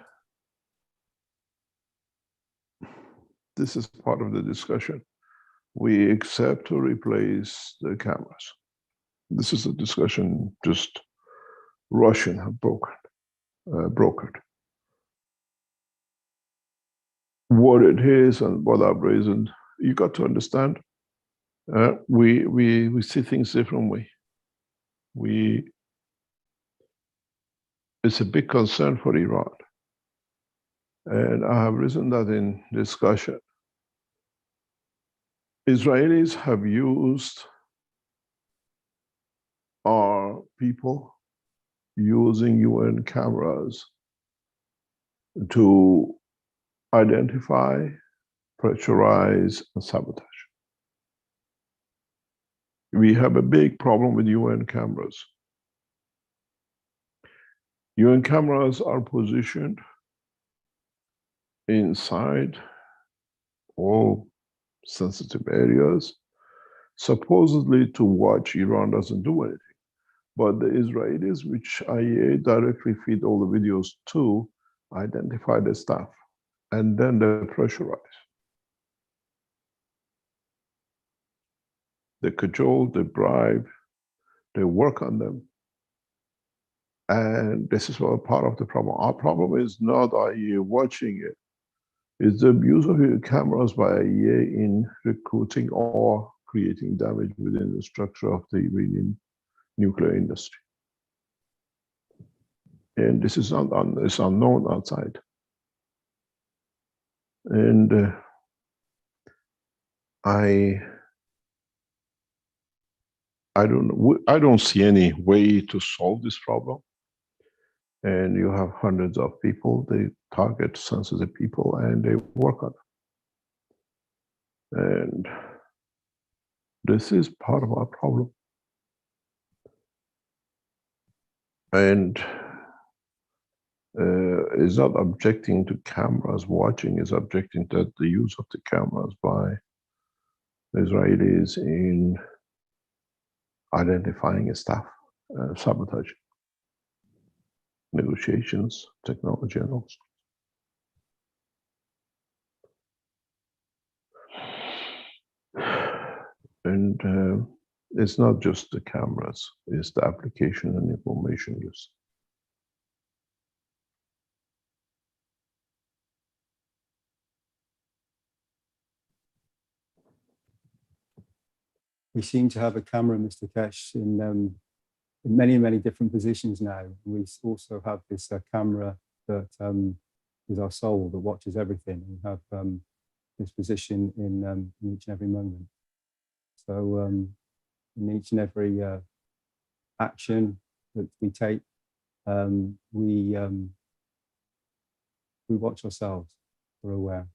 this is part of the discussion. We accept to replace the cameras. This is a discussion just Russian have brokered. What it is and what I've reasoned, you got to understand. We see things differently. It's a big concern for Iran, and I have reasoned that in discussion. Israelis have used our people using UN cameras to identify, pressurize, and sabotage. We have a big problem with UN cameras. UN cameras are positioned inside all sensitive areas, supposedly to watch Iran doesn't do anything. But the Israelis, which IAEA directly feed all the videos to, identify the stuff, and then they pressurize. They cajole, they bribe, they work on them. And this is what part of the problem. Our problem is not are you watching it. It's the abuse of your cameras by IA in recruiting or creating damage within the structure of the Iranian nuclear industry. And this is it's unknown outside. And I don't see any way to solve this problem. And you have hundreds of people, they target sensitive people and they work on it. And this is part of our problem. And is not objecting to cameras watching, is objecting to the use of the cameras by Israelis in identifying stuff, sabotaging negotiations, technology, and also. And it's not just the cameras, it's the application and information use. We seem to have a camera, Mr. Kesh, in many different positions now. We also have this camera that is our soul, that watches everything. We have this position in each and every moment. So in each and every action that we take, we watch ourselves. We're aware.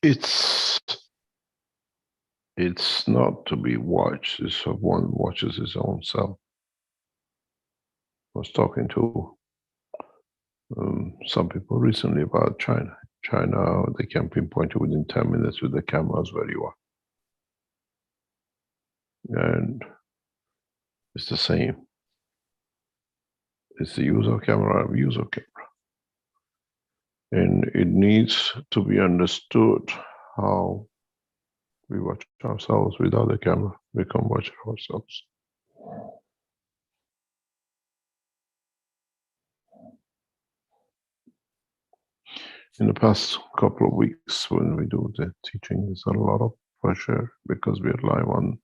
It's not to be watched, it's so one watches his own self. I was talking to some people recently about China. China, they can pinpoint you within 10 minutes with the cameras where you are. And it's the same. It's the use of camera, use of camera. And it needs to be understood how we watch ourselves without the camera. We can watch ourselves. In the past couple of weeks, when we do the teaching, there's a lot of pressure because we are live on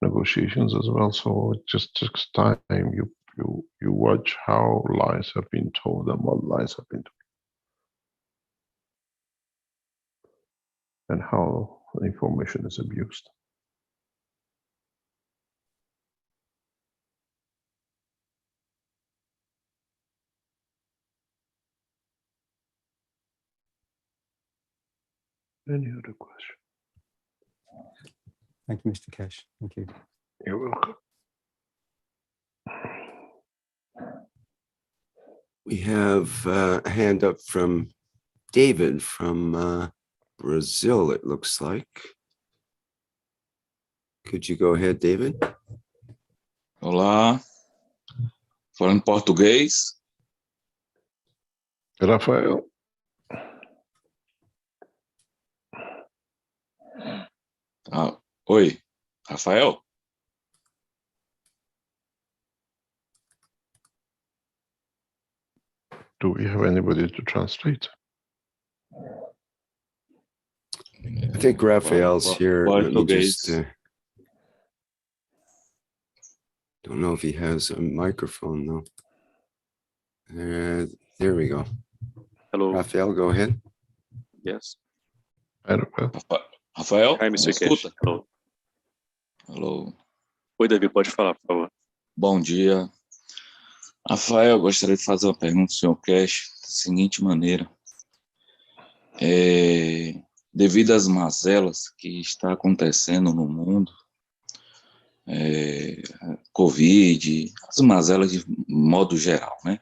negotiations as well. So it just takes time. You watch how lies have been told and what lies have been told, and how information is abused. Any other question? Thank you, Mr. Kesh. Thank you. You're welcome. We have a hand up from David from Brazil, it looks like. Could you go ahead, David? Olá, falando português. Rafael. Oi, Rafael? Do we have anybody to translate? I think Raphael's here. Let me just, don't know if he has a microphone though. There we go. Hello. Raphael, go ahead. Yes. Rafael? Hi, Mr. Kesh. Hello. Alô. Oi, David, pode falar, por favor. Bom dia. Rafael, eu gostaria de fazer uma pergunta ao senhor Kesh da seguinte maneira. Devido às mazelas que está acontecendo no mundo, Covid, as mazelas de modo geral, né?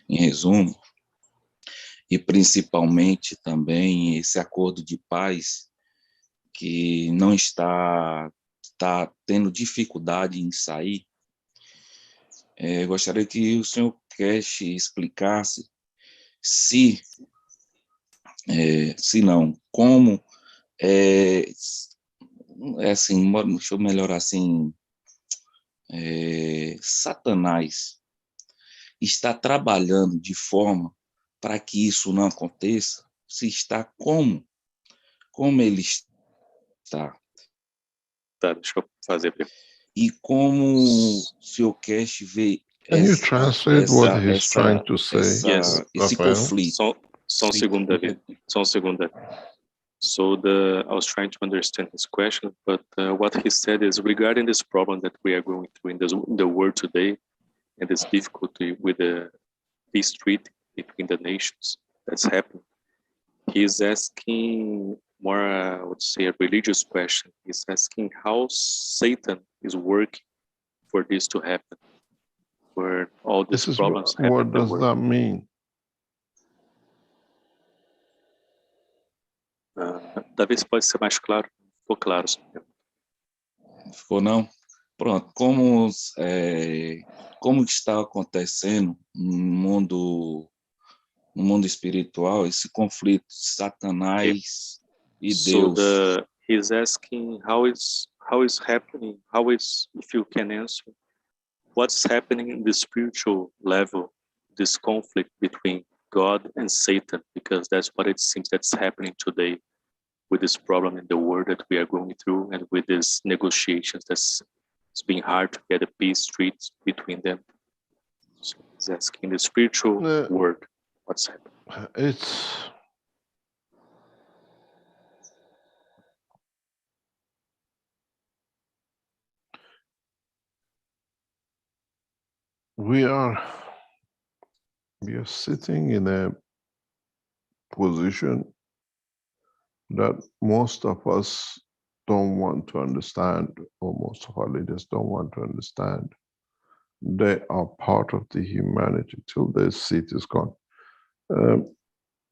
Em resumo, e principalmente também esse acordo de paz que não está tendo dificuldade em sair, gostaria que o senhor Cash explicasse se não, como assim, deixa eu melhorar assim, Satanás está trabalhando de forma para que isso não aconteça, se está como ele está. Tá, deixa eu fazer a pergunta. E como o Sr. Cash vê Can you translate what he's trying to say, Yes. esse Rafael? conflito? Só um segundo, David. Só um segundo, David. So I was trying to understand his question, but what he said is regarding this problem that we are going through in the world today, and this difficulty with the peace treaty between the nations that's happening. He's asking more, I would say, a religious question. He's asking how Satan is working for this to happen, where all these This is problems happen. what in the does world. that mean? Talvez pode ser mais claro. Ficou claro. Ficou não? Pronto, como está acontecendo no mundo espiritual, esse conflito de Satanás e So Deus. he's asking how is happening, if you can answer, what's happening in the spiritual level, this conflict between God and Satan, because that's what it seems that's happening today with this problem in the world that we are going through, and with these negotiations it's been hard to get a peace treaty between them. So he's asking the spiritual world, what's happening? We are sitting in a position that most of us don't want to understand, or most of our leaders don't want to understand. They are part of the humanity till their seat is gone.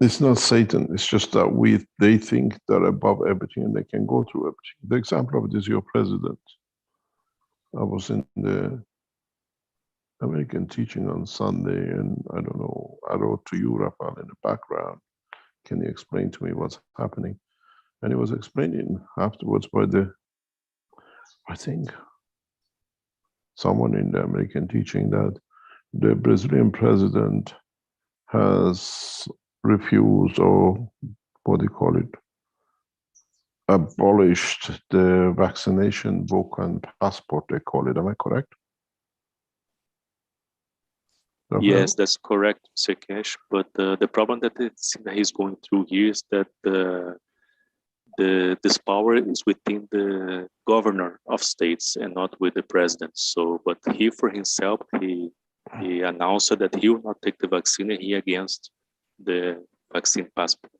It's not Satan, it's just that they think they're above everything and they can go through everything. The example of it is your president. I was in the American teaching on Sunday, and I don't know, I wrote to you, Rafael, in the background. Can you explain to me what's happening? And he was explaining afterwards by I think, someone in the American teaching that the Brazilian president has refused, or what do you call it, abolished the vaccination book and passport, they call it. Am I correct? Yes, that's correct, Mr. Cash. But the problem that he's going through here is that this power is within the governor of states and not with the president. So, but he for himself, he announced that he will not take the vaccine, and he against the vaccine passport.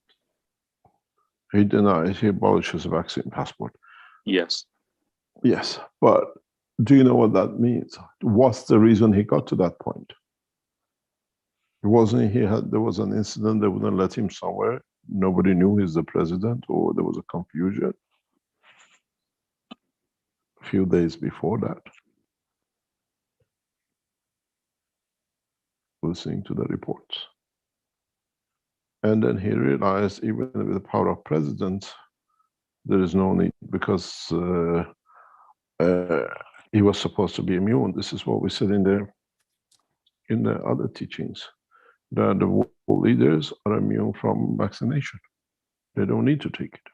He denies, he abolishes the vaccine passport. Yes. Yes, but do you know what that means? What's the reason he got to that point? It wasn't there was an incident, they wouldn't let him somewhere. Nobody knew he's the president, or there was a confusion a few days before that. Listening to the reports. And then he realized, even with the power of president, there is no need, because he was supposed to be immune. This is what we said in the other teachings, that the world leaders are immune from vaccination. They don't need to take it.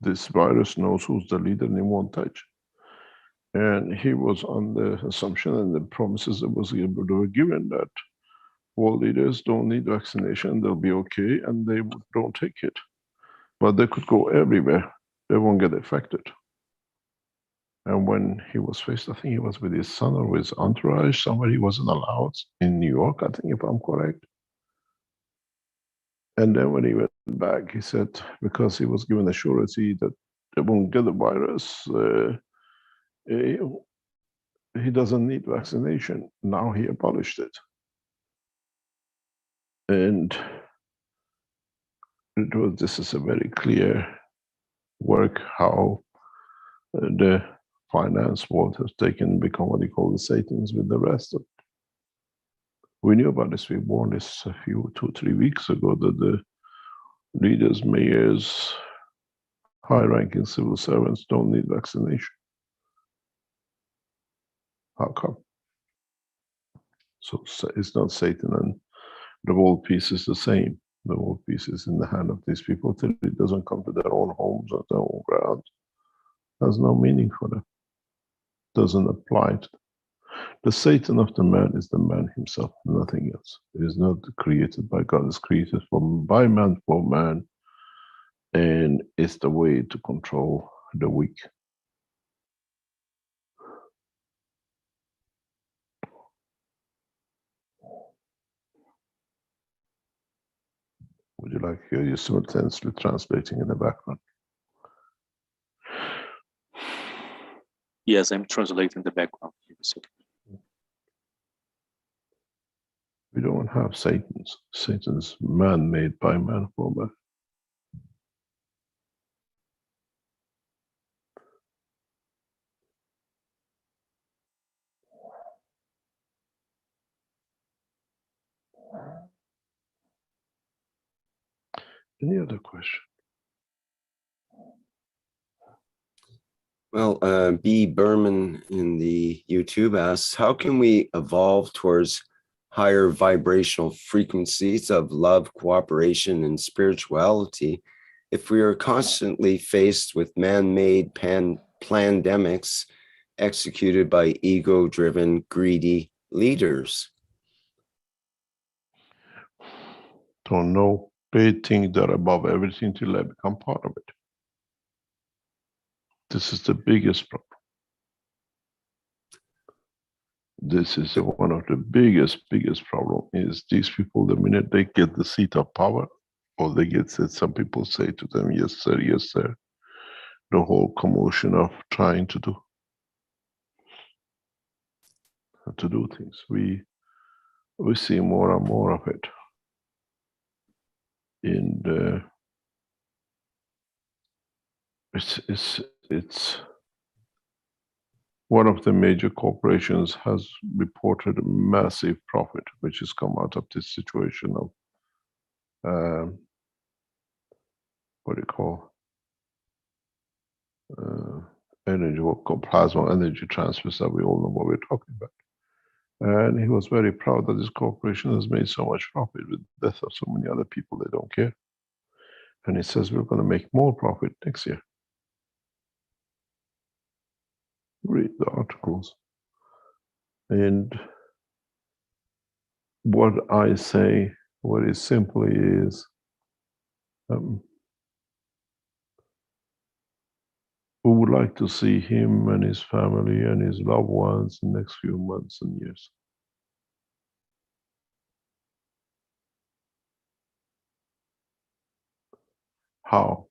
This virus knows who's the leader and it won't touch. And he was on the assumption and the promises that were given that world leaders don't need vaccination, they'll be okay, and they don't take it. But they could go everywhere, they won't get affected. And when he was faced, I think he was with his son or with his entourage, somewhere he wasn't allowed, in New York, I think, if I'm correct. And then when he went back, he said, because he was given a surety that they won't get the virus, he doesn't need vaccination. Now he abolished it. And this is a very clear work how the finance world has taken, become what they call the Satans with the rest of it. We knew about this. We warned this a few, 2-3 weeks ago, that the leaders, mayors, high-ranking civil servants don't need vaccination. How come? So it's not Satan, and the world peace is the same. The world peace is in the hand of these people till it doesn't come to their own homes or their own ground. Has no meaning for them. Doesn't apply to them. The Satan of the man is the man himself, nothing else. It is not created by God. It's created by man for man, and it's the way to control the weak. Would you like to hear you simultaneously translating in the background? Yes, I'm translating the background. We don't have Satans. Satan's man-made by man for man. Any other question? Well, B. Berman in the YouTube asks, how can we evolve towards higher vibrational frequencies of love, cooperation, and spirituality if we are constantly faced with man-made pandemics executed by ego-driven, greedy leaders? Don't know. They think they're above everything till they become part of it. This is the biggest problem. This is one of the biggest problem is these people, the minute they get the seat of power, or they get said, some people say to them, yes, sir, yes, sir. The whole commotion of trying to do things. We see more and more of it. In the it's one of the major corporations has reported a massive profit, which has come out of this situation of what do you call energy, what called plasma energy transfers, that we all know what we're talking about. And he was very proud that this corporation has made so much profit with the death of so many other people. They don't care. And he says we're going to make more profit next year. Read the articles. And what I say very simply is, we would like to see him and his family and his loved ones in the next few months and years. How?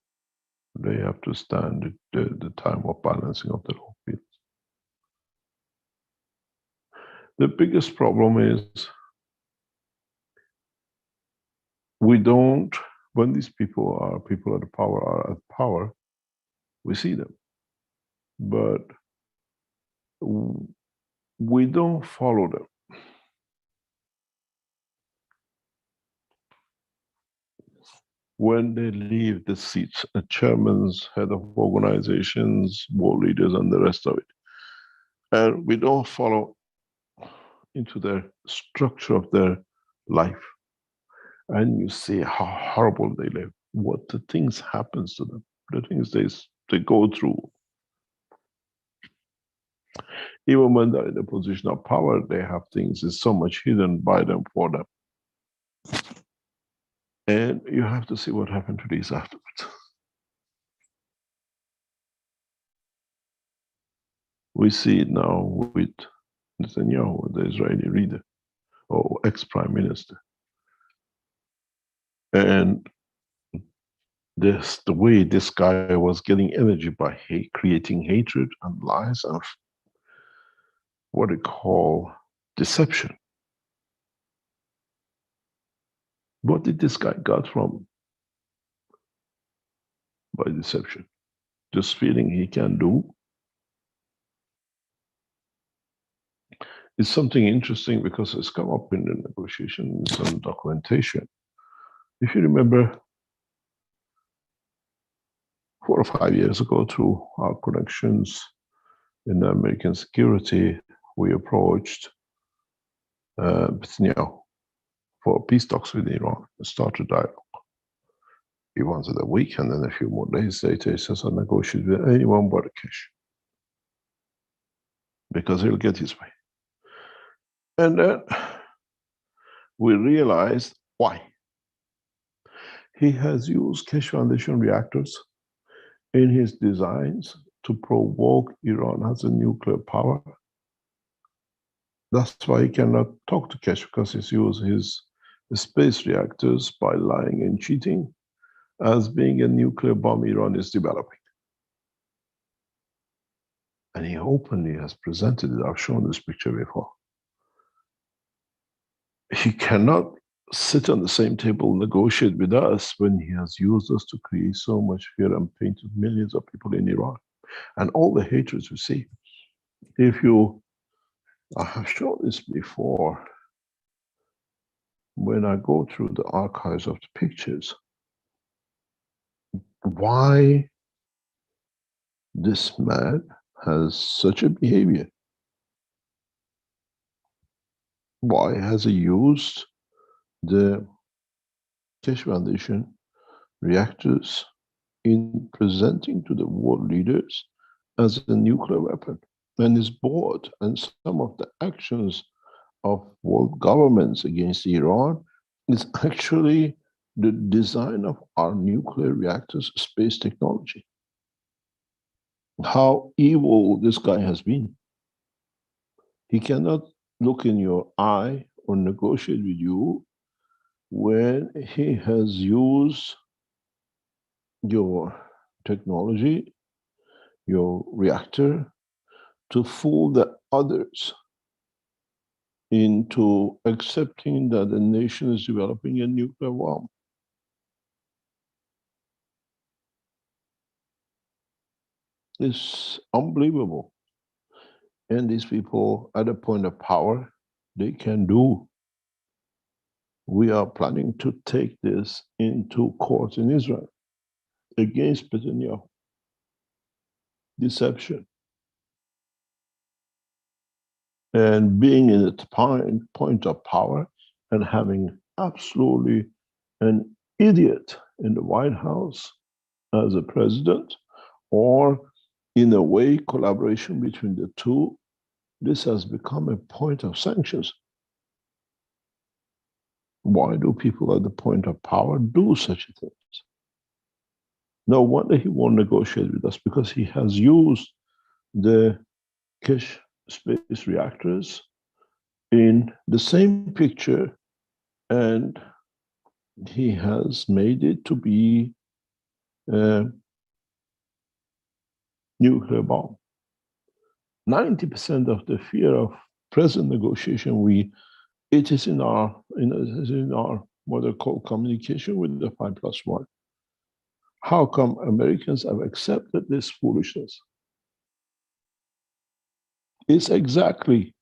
They have to stand the time of balancing of the whole field. The biggest problem is we don't, when these people at the power are at power, we see them. But we don't follow them. When they leave the seats, the chairmans, head of organizations, board leaders, and the rest of it, and we don't follow into the structure of their life, and you see how horrible they live, what the things happens to them, the things they go through. Even when they're in a position of power, they have things that's so much hidden by them, for them. And you have to see what happened to these afterwards. We see it now with Netanyahu, the Israeli leader, or ex-prime minister. And the way this guy was getting energy by creating hatred and lies and what they call deception. What did this guy got from by deception? just feeling he can do. It's something interesting because it's come up in the negotiation, some documentation. If you remember, 4 or 5 years ago, through our connections in American security, we approached Netanyahu for peace talks with Iran and started dialogue. He wanted a week, and then a few more days later, he says, I'll negotiate with anyone but Kesh, because he'll get his way. And then we realized why. He has used Kesh Foundation reactors in his designs to provoke Iran as a nuclear power. That's why he cannot talk to Kesh, because he's used his space reactors by lying and cheating as being a nuclear bomb Iran is developing. And he openly has presented it. I've shown this picture before. He cannot sit on the same table and negotiate with us when he has used us to create so much fear and pain to millions of people in Iran. And all the hatreds we see. I have shown this before. When I go through the archives of the pictures, why this man has such a behavior? Why has he used the Kesh Foundation reactors in presenting to the world leaders as a nuclear weapon? And his board and some of the actions of world governments against Iran is actually the design of our nuclear reactors, space technology. How evil this guy has been. He cannot look in your eye or negotiate with you when he has used your technology, your reactor, to fool the others into accepting that the nation is developing a nuclear bomb. It's unbelievable. And these people, at a point of power, they can do. We are planning to take this into court in Israel against Netanyahu. Deception. And being in the point of power and having absolutely an idiot in the White House as a president, or in a way, collaboration between the two, this has become a point of sanctions. Why do people at the point of power do such a thing? No wonder he won't negotiate with us, because he has used the Kesh space reactors in the same picture, and he has made it to be a nuclear bomb. 90% of the fear of present negotiation, it is in our what they call communication with the 5+1. How come Americans have accepted this foolishness? It's exactly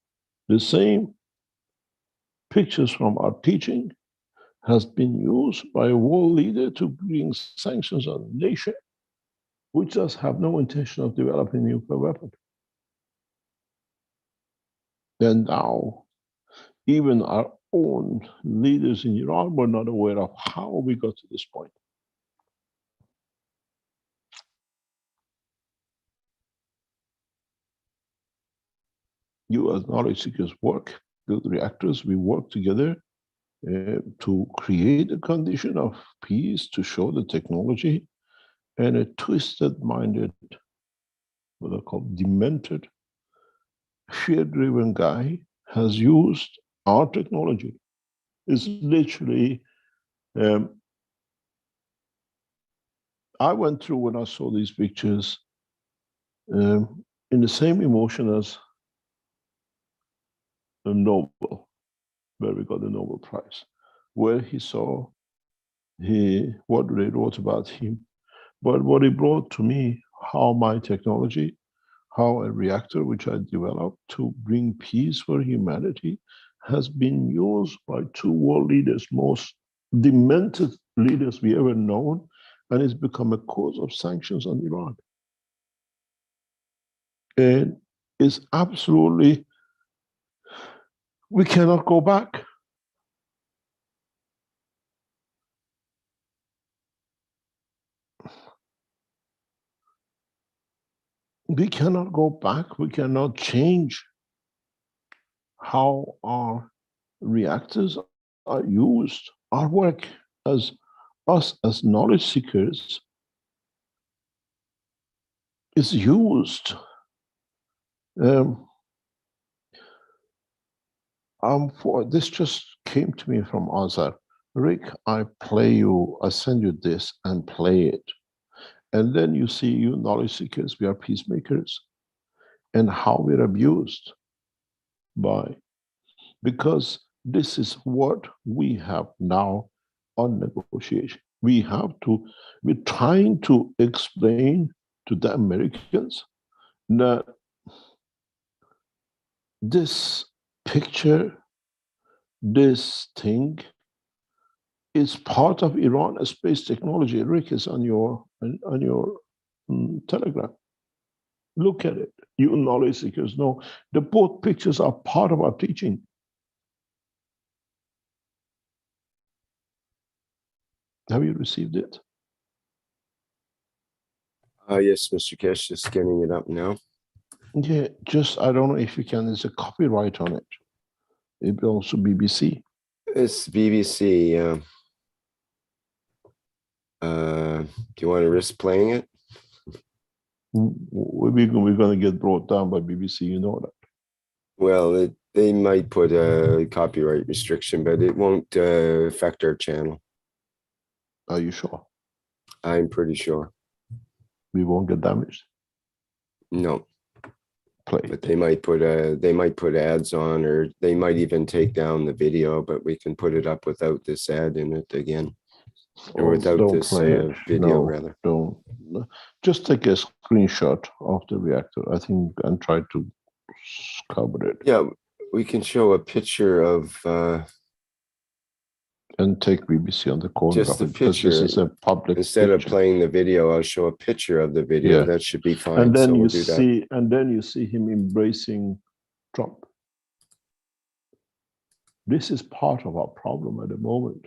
the same pictures from our teaching has been used by a world leader to bring sanctions on a nation which does have no intention of developing a nuclear weapon. And now, even our own leaders in Iran were not aware of how we got to this point. You as knowledge seekers work, the reactors, we work together to create a condition of peace, to show the technology, and a twisted-minded, what I call demented, fear-driven guy has used our technology. It's literally, I went through, when I saw these pictures, in the same emotion as a Nobel, where we got the Nobel Prize, where he saw what they wrote about him. But what he brought to me how my technology, how a reactor which I developed to bring peace for humanity has been used by two world leaders, most demented leaders we ever known, and it's become a cause of sanctions on Iran. And it's absolutely, we cannot go back. We cannot go back, we cannot change how our reactors are used. Our work as us as knowledge seekers is used. This just came to me from Azar. Rick, I send you this and play it. And then you see, you knowledge seekers, we are peacemakers, and how we're abused because this is what we have now on negotiation. We're trying to explain to the Americans that this picture, this thing is part of Iran space technology. Rick is on your Telegram. Look at it. You knowledge seekers know the both pictures are part of our teaching. Have you received it? Yes, Mr. Kesh, just getting it up now. Yeah, just, I don't know if you can, there's a copyright on it. It also BBC. It's BBC. Do you want to risk playing it? We're going to get brought down by BBC, you know that. Well, they might put a copyright restriction, but it won't affect our channel. Are you sure? I'm pretty sure. We won't get damaged? No. Play But it. they might put ads on, or they might even take down the video, but we can put it up without this ad in it again. Or without don't this play it. video, No, rather. Don't. Just take a screenshot of the reactor, I think, and try to cover it. Yeah, we can show a picture of And take BBC on the corner just of the it, because this picture. is a public Instead of picture. playing the video, I'll show a picture of the video. Yeah. That should be fine. And then So you we'll do that. see, and then you see him embracing Trump. This is part of our problem at the moment.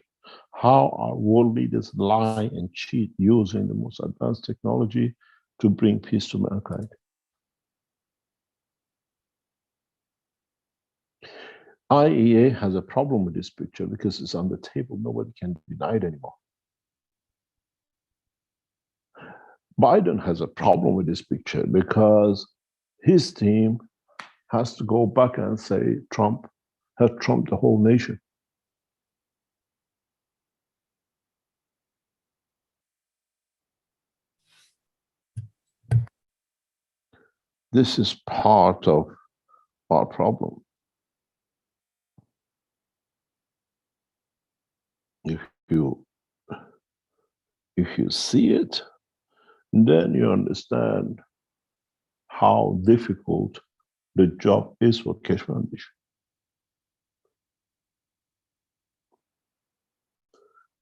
How our world leaders lie and cheat using the most advanced technology to bring peace to mankind. IEA has a problem with this picture because it's on the table. Nobody can deny it anymore. Biden has a problem with this picture because his team has to go back and say Trump has trumped the whole nation. This is part of our problem. If you see it, then you understand how difficult the job is for Keshe Foundation.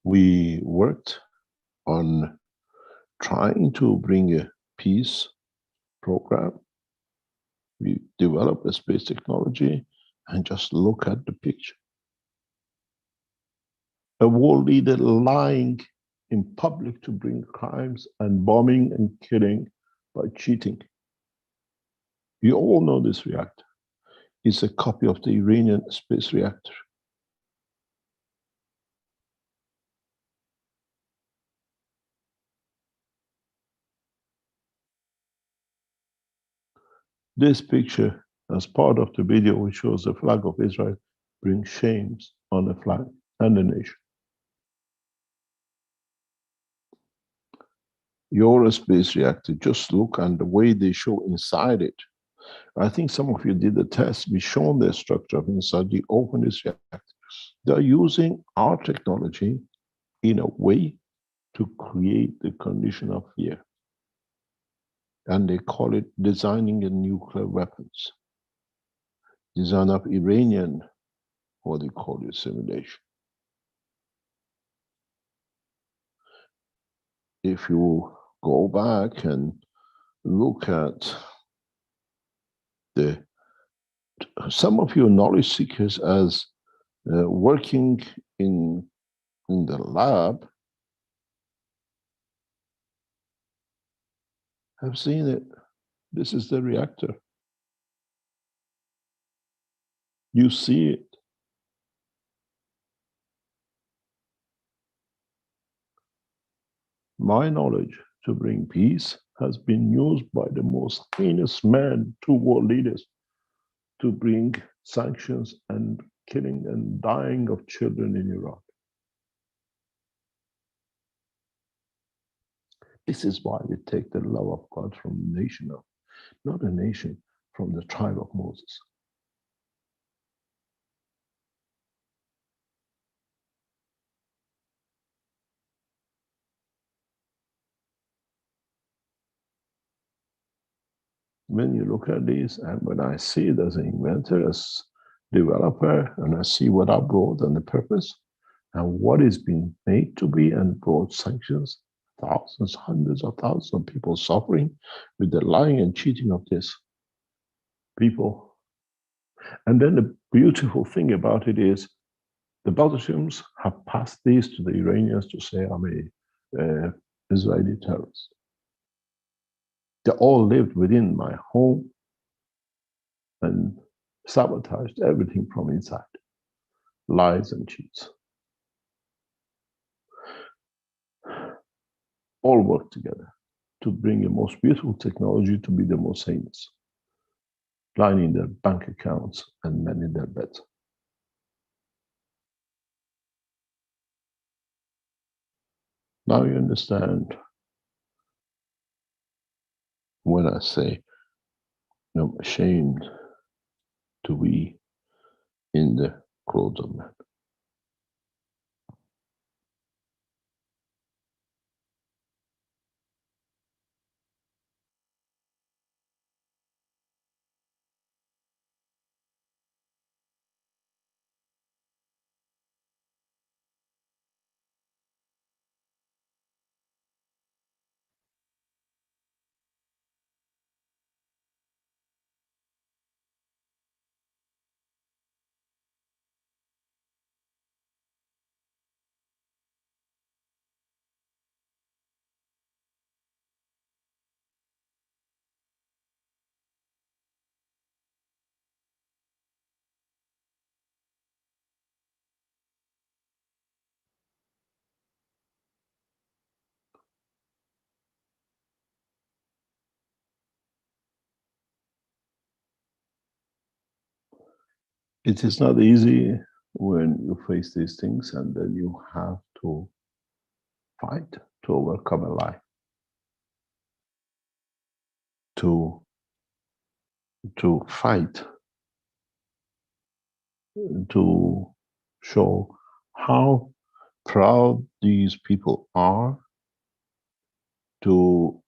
We worked on trying to bring a peace program. We developed a space technology, and just look at the picture. A world leader lying in public to bring crimes and bombing and killing by cheating. You all know this reactor. It's a copy of the Iranian space reactor. This picture, as part of the video which shows the flag of Israel, brings shames on the flag and the nation. Your space reactor, just look and the way they show inside it. I think some of you did the test. We shown the structure of inside the open this reactor. They're using our technology in a way to create the condition of fear. And they call it designing a nuclear weapons. Design of Iranian, what they call it, simulation. If you go back and look at some of your knowledge seekers as working in the lab have seen it. This is the reactor. You see it. My knowledge to bring peace has been used by the most heinous men, two world leaders, to bring sanctions and killing and dying of children in Iraq. This is why we take the love of God from the nation of, not a nation, from the tribe of Moses. When you look at this, and when I see it as an inventor, as developer, and I see what I brought and the purpose, and what is being made to be and brought sanctions, thousands, hundreds of thousands of people suffering with the lying and cheating of this people. And then the beautiful thing about it is the Belgians have passed this to the Iranians to say, I'm a Israeli terrorist. They all lived within my home and sabotaged everything from inside. Lies and cheats. All work together to bring the most beautiful technology to be the most heinous. Lining their bank accounts and mending their beds. Now you understand when I say I'm ashamed to be in the clothes of man. It is not easy when you face these things and then you have to fight to overcome a lie. To fight, to show how proud these people are to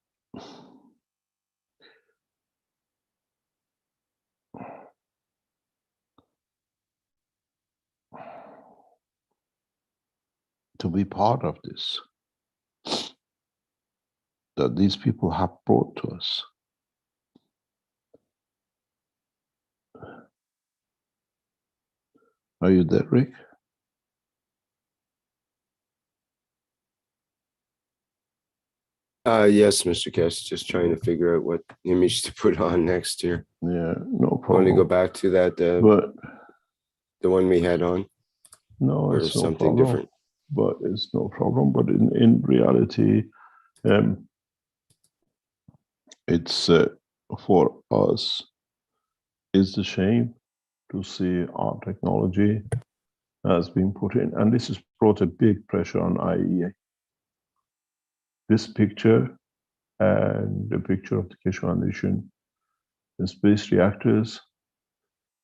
be part of this, that these people have brought to us. Are you there, Rick? Yes, Mr. Cash, just trying to figure out what image to put on next year. Yeah, no Want to go problem. back to that, But the one we had on, no, or it's no something problem. different? But it's no problem. But in reality, it's for us, it's a shame to see our technology has been put in, and this has brought a big pressure on IAEA. This picture and the picture of the Keshe Foundation, the space reactors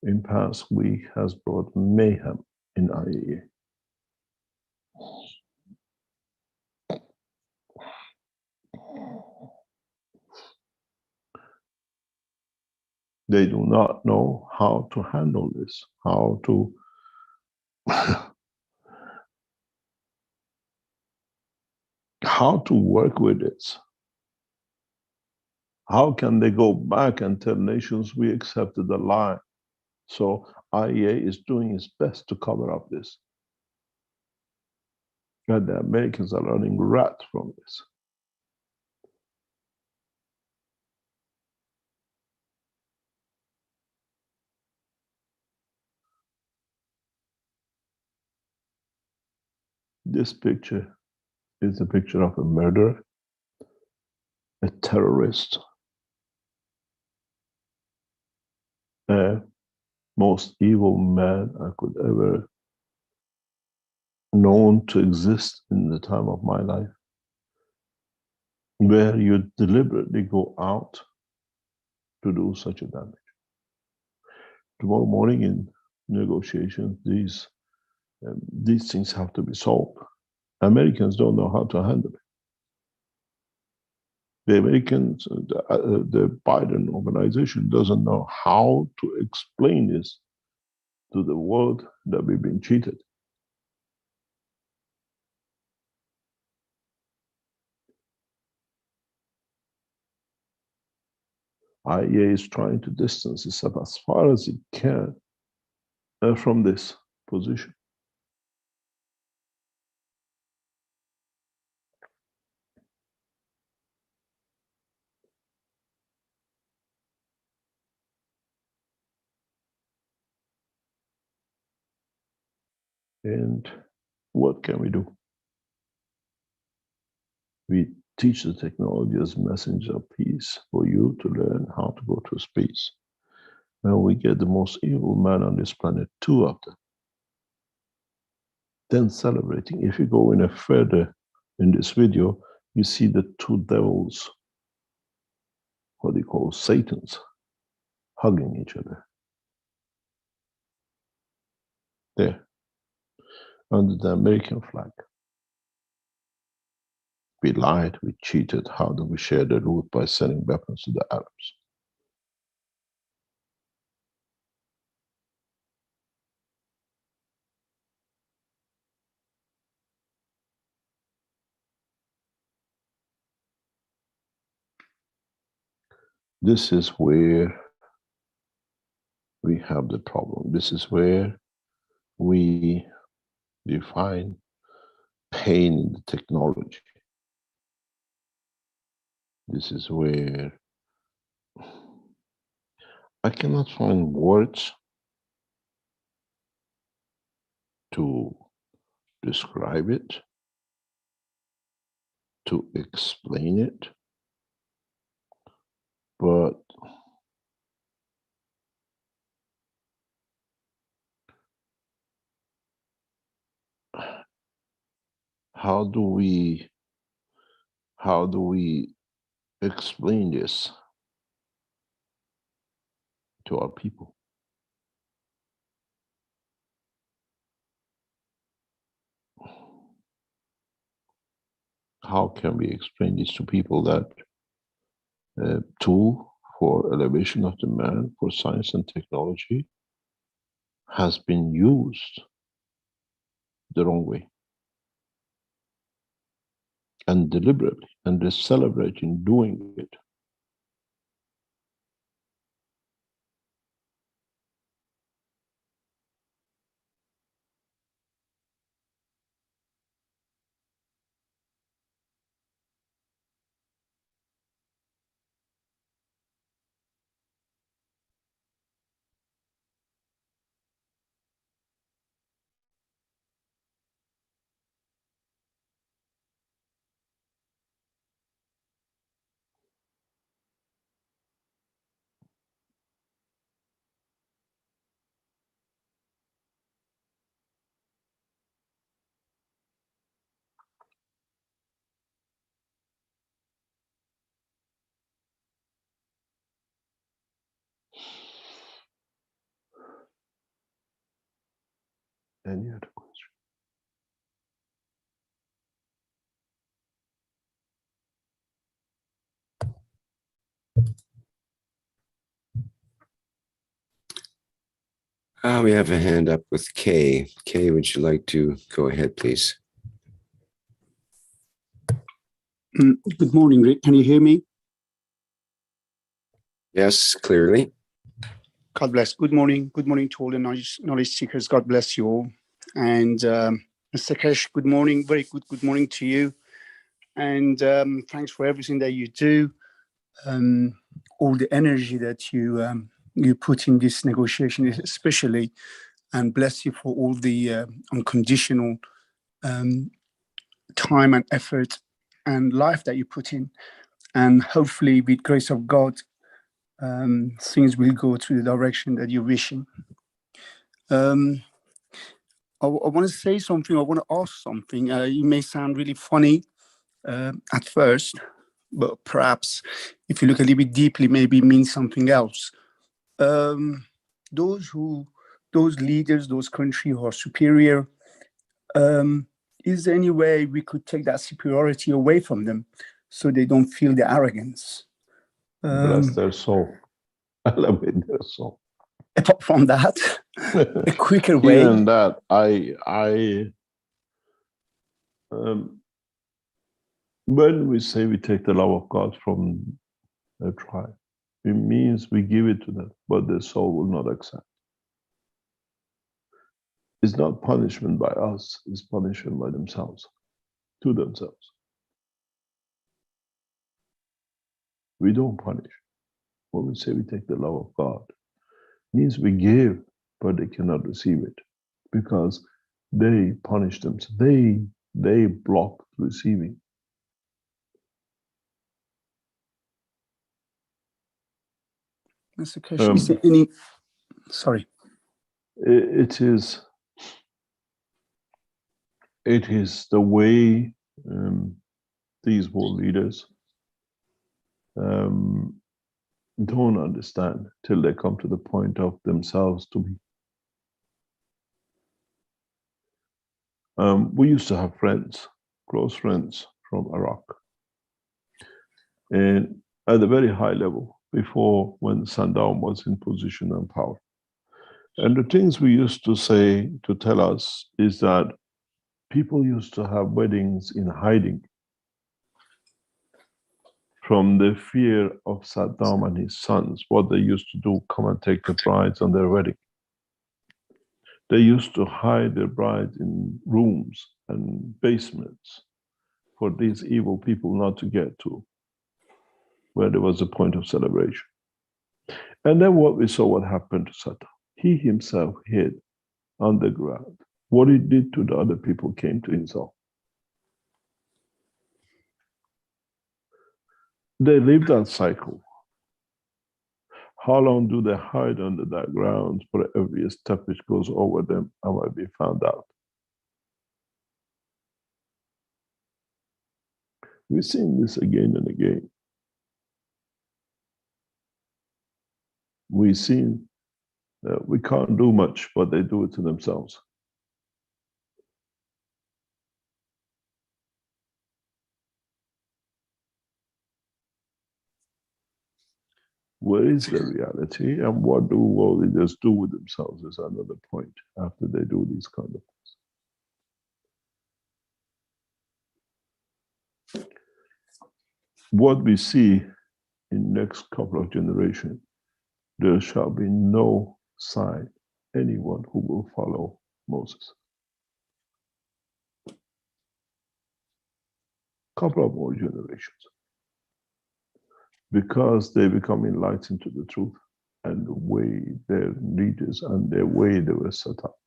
in past week has brought mayhem in IAEA. They do not know how to handle this, how to how to work with it. How can they go back and tell nations we accepted the lie? So IEA is doing its best to cover up this. And the Americans are running rat from this. This picture is a picture of a murderer, a terrorist, a most evil man I could ever known to exist in the time of my life, where you deliberately go out to do such a damage. Tomorrow morning in negotiations, these things have to be solved. Americans don't know how to handle it. The Americans, the Biden organization doesn't know how to explain this to the world that we've been cheated. IEA is trying to distance itself as far as it can from this position. And what can we do? We teach the technology as messenger of peace for you to learn how to go to space. Now we get the most evil man on this planet, two of them. Then celebrating. If you go in a further in this video, you see the two devils, what they call Satans, hugging each other. There, under the American flag. We lied, we cheated. How do we share the loot? By sending weapons to the Arabs. This is where we have the problem. This is where we define pain in the technology. This is where I cannot find words to describe it, to explain it, but how do we explain this to our people? How can we explain this to people that tool for elevation of the man, for science and technology, has been used the wrong way and deliberately, and they're celebrating doing it. Any other question? We have a hand up with Kay. Kay, would you like to go ahead, please? Good morning, Rick. Can you hear me? Yes, clearly. God bless. Good morning. Good morning to all the knowledge seekers. God bless you all. And Mr. Kesh, good morning. Very good morning to you. And thanks for everything that you do. All the energy that you put in this negotiation, especially, and bless you for all the unconditional time and effort and life that you put in. And hopefully, with grace of God, things will go to the direction that you're wishing. I want to say something. I want to ask something. It may sound really funny at first, but perhaps if you look a little bit deeply, maybe it means something else. Those leaders, those countries who are superior, is there any way we could take that superiority away from them so they don't feel the arrogance? Bless their soul. Elevate their soul. Apart from that, a quicker way. Even that, when we say we take the love of God from a tribe, it means we give it to them, but their soul will not accept. It's not punishment by us, it's punishment by themselves, to themselves. We don't punish. When we say we take the love of God, it means we give, but they cannot receive it because they punish themselves. They block receiving. Mr. Kesh, is there any? Sorry. It is the way these world leaders don't understand till they come to the point of themselves to be. We used to have friends, close friends from Iraq, and at a very high level before when Saddam was in position and power. And the things we used to say to tell us is that people used to have weddings in hiding from the fear of Saddam and his sons. What they used to do, come and take the brides on their wedding. They used to hide their brides in rooms and basements for these evil people not to get to, where there was a point of celebration. And then what we saw what happened to Saddam. He himself hid underground. What he did to the other people came to himself. They live that cycle. How long do they hide under that ground for every step which goes over them and might be found out? We've seen this again and again. We've seen that we can't do much, but they do it to themselves. Where is the reality, and what do world leaders do with themselves is another point after they do these kind of things. What we see in next couple of generations, there shall be no sign anyone who will follow Moses. Couple of more generations. Because they become enlightened to the truth and the way their leaders and their way they were set up.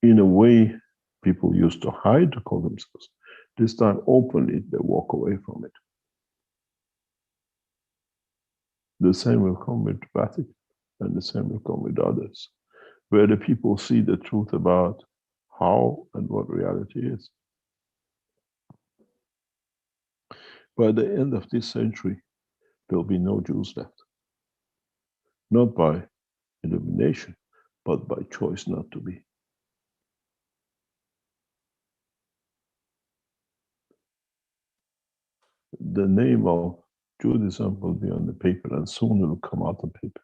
In a way, people used to hide to call themselves. This time, openly, they walk away from it. The same will come with Vatican, and the same will come with others, where the people see the truth about how and what reality is. By the end of this century, there'll be no Jews left. Not by illumination, but by choice not to be. The name of Judaism will be on the paper and soon it will come out on paper.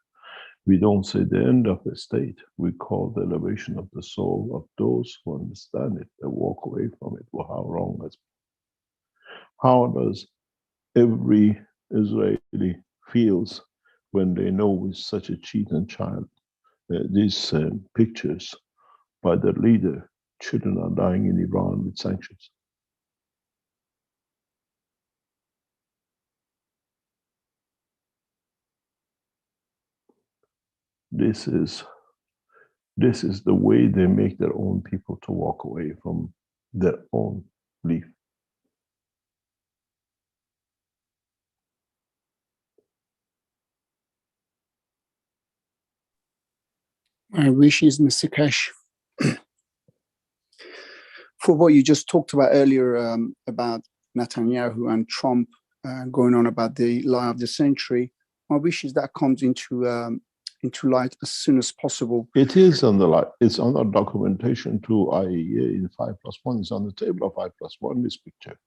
We don't say the end of the state. We call the elevation of the soul of those who understand it and walk away from it. Well, how wrong has been. How does every Israeli feels when they know with such a cheating child these pictures by their leader, children are dying in Iran with sanctions. This is the way they make their own people to walk away from their own belief. My wish is, Mr. Kesh, for what you just talked about earlier about Netanyahu and Trump going on about the lie of the century, my wish is that comes into light as soon as possible. It is on the light. It's on our documentation to IAEA in 5+1. It's on the table of 5+1, this picture.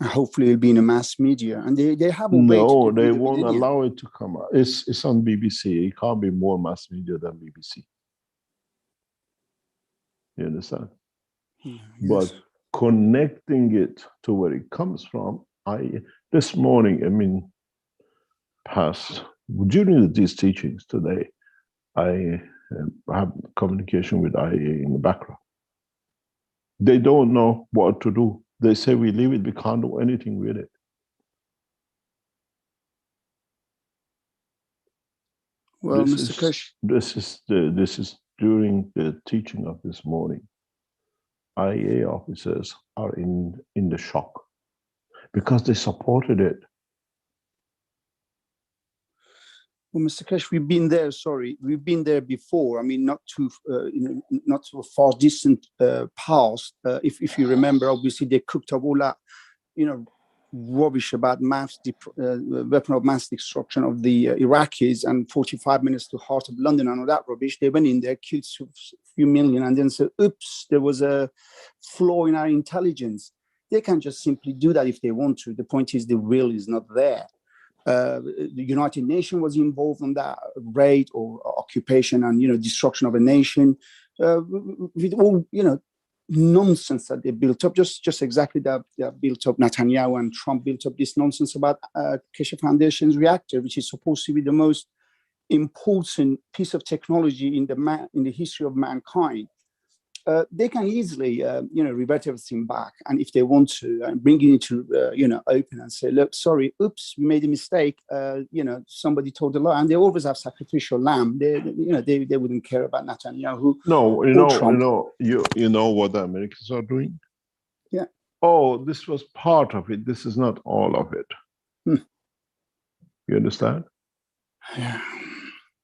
Hopefully it'll be in the mass media. And they have a way to No, do they the won't millennium. allow it to come out. It's on BBC. It can't be more mass media than BBC. You understand? Yes. But connecting it to where it comes from, this morning, during these teachings today, I have communication with IAEA in the background. They don't know what to do. They say we leave it, we can't do anything with it. Well, Mr. Kesh, This is during the teaching of this morning. IAEA officers are in the shock because they supported it. well, Mr. Kesh, we've been there. Sorry, we've been there before. I mean, not too, not so far distant past. If you remember, obviously they cooked up all that, rubbish about weapon of mass destruction of the Iraqis and 45 minutes to heart of London and all that rubbish. They went in there, killed a few million, and then said, "Oops, there was a flaw in our intelligence." They can just simply do that if they want to. The point is, the will is not there. The United Nations was involved in that raid or occupation and destruction of a nation with all nonsense that they built up. Just exactly that they built up. Netanyahu and Trump built up this nonsense about Keshe Foundation's reactor, which is supposed to be the most important piece of technology in the history of mankind. They can easily, revert everything back, and if they want to, bring it into, open and say, "Look, sorry, oops, we made a mistake. Somebody told a lie." And they always have sacrificial lamb. They wouldn't care about Netanyahu. No, Trump. you know what the Americans are doing? Yeah. Oh, this was part of it. This is not all of it. You understand? Yeah.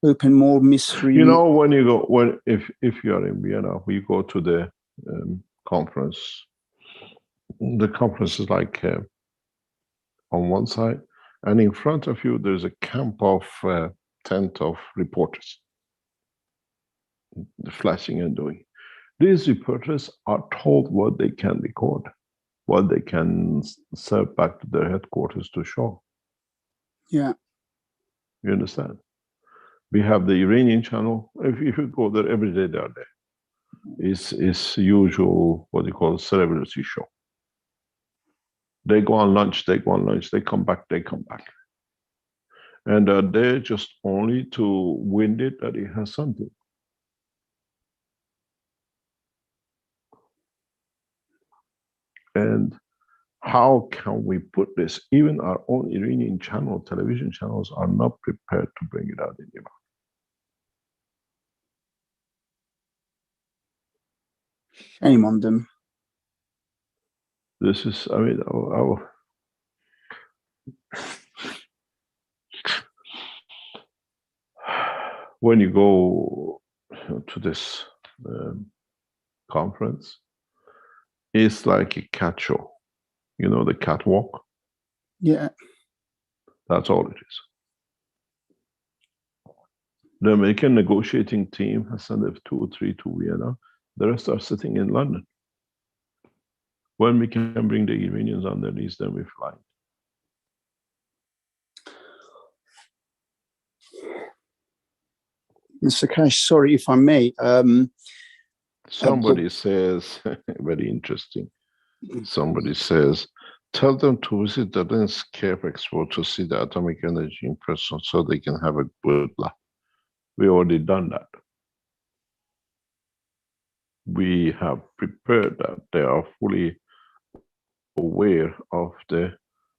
Open more mystery. When you go, if you are in Vienna, we go to the conference. The conference is like on one side, and in front of you there's a camp of tent of reporters, flashing and doing. These reporters are told what they can record, what they can serve back to their headquarters to show. Yeah. You understand? We have the Iranian channel. If you go there every day, they are there. It's usual, what you call celebrity show. They go on lunch, they come back. And they're there just only to wind it that it has something. And how can we put this? Even our own Iranian channel, television channels are not prepared to bring it out in Iran. Shame on them. This is, when you go to this conference, it's like a cat show. The catwalk? Yeah. That's all it is. The American negotiating team has sent 2 or 3 to Vienna. The rest are sitting in London. When we can bring the Iranians on their knees, then we fly. Mr. Cash, sorry if I may. Somebody says, very interesting. Somebody says, tell them to visit the Landscape Expo to see the atomic energy in person so they can have a good laugh. We already done that. We have prepared that. They are fully aware of the,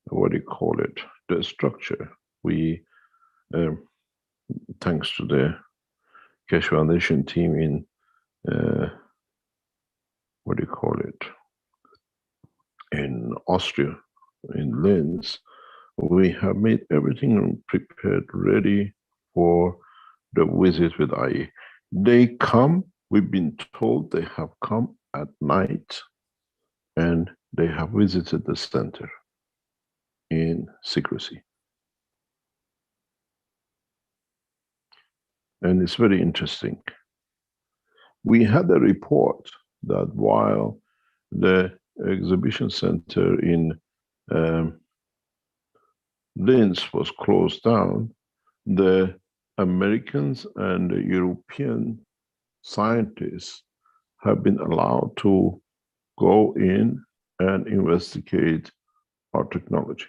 what do you call it, the structure. We, thanks to the Keshe Foundation team in, what do you call it, in Austria, in Linz, we have made everything prepared, ready for the visit with IE. They come, we've been told they have come at night and they have visited the center in secrecy. And it's very interesting. We had a report that while the exhibition center in Linz was closed down, the Americans and the European scientists have been allowed to go in and investigate our technology.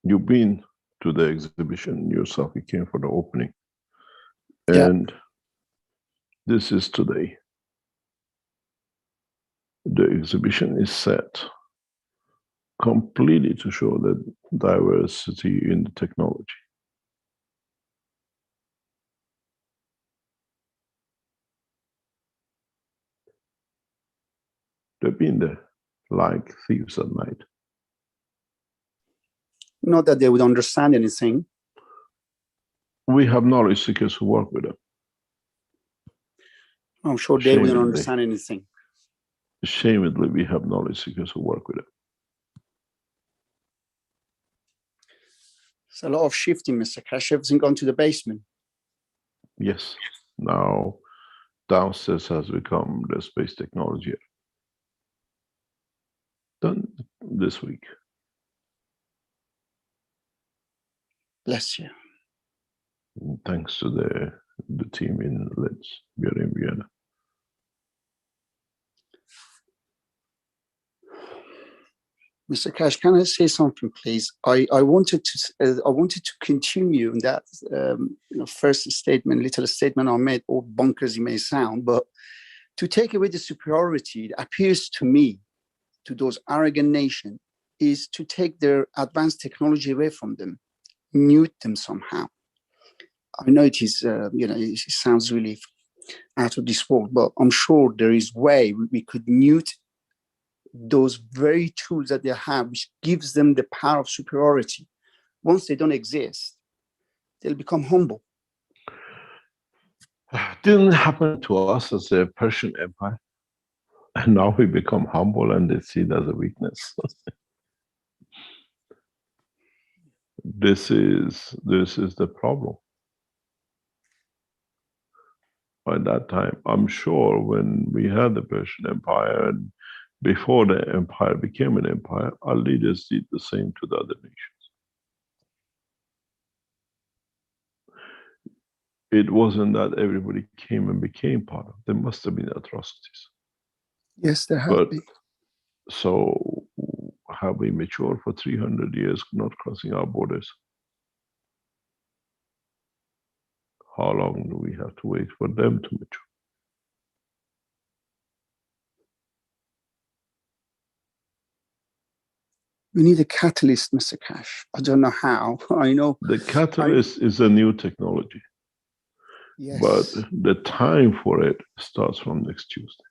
You've been to the exhibition yourself, you came for the opening. And this is today. The exhibition is set completely to show the diversity in the technology. They've been there like thieves at night. Not that they would understand anything. We have knowledge seekers who work with them. I'm sure they wouldn't understand anything. Ashamedly, we have knowledge seekers who work with them. It's a lot of shifting, Mr. Cash. Everything gone to the basement. Yes. Now, downstairs has become the space technology. Done this week. Bless you. Thanks to the team in Linz. We are in Vienna. Mr. Cash, can I say something, please? I wanted to continue in that first statement, little statement I made, all bonkers it may sound, but to take away the superiority, it appears to me, to those arrogant nations, is to take their advanced technology away from them, mute them somehow. I know it is, it sounds really out of this world, but I'm sure there is a way we could mute those very tools that they have, which gives them the power of superiority. Once they don't exist, they'll become humble. Didn't happen to us as a Persian Empire. And now we become humble and they see it as a weakness. This is the problem. By that time, I'm sure when we had the Persian Empire and before the empire became an empire, our leaders did the same to the other nations. It wasn't that everybody came and became part of it. There must have been atrocities. Yes, there have been. So have we matured for 300 years, not crossing our borders? How long do we have to wait for them to mature? We need a catalyst, Mr. Cash. I don't know how. I know. The catalyst is a new technology. Yes. But the time for it starts from next Tuesday.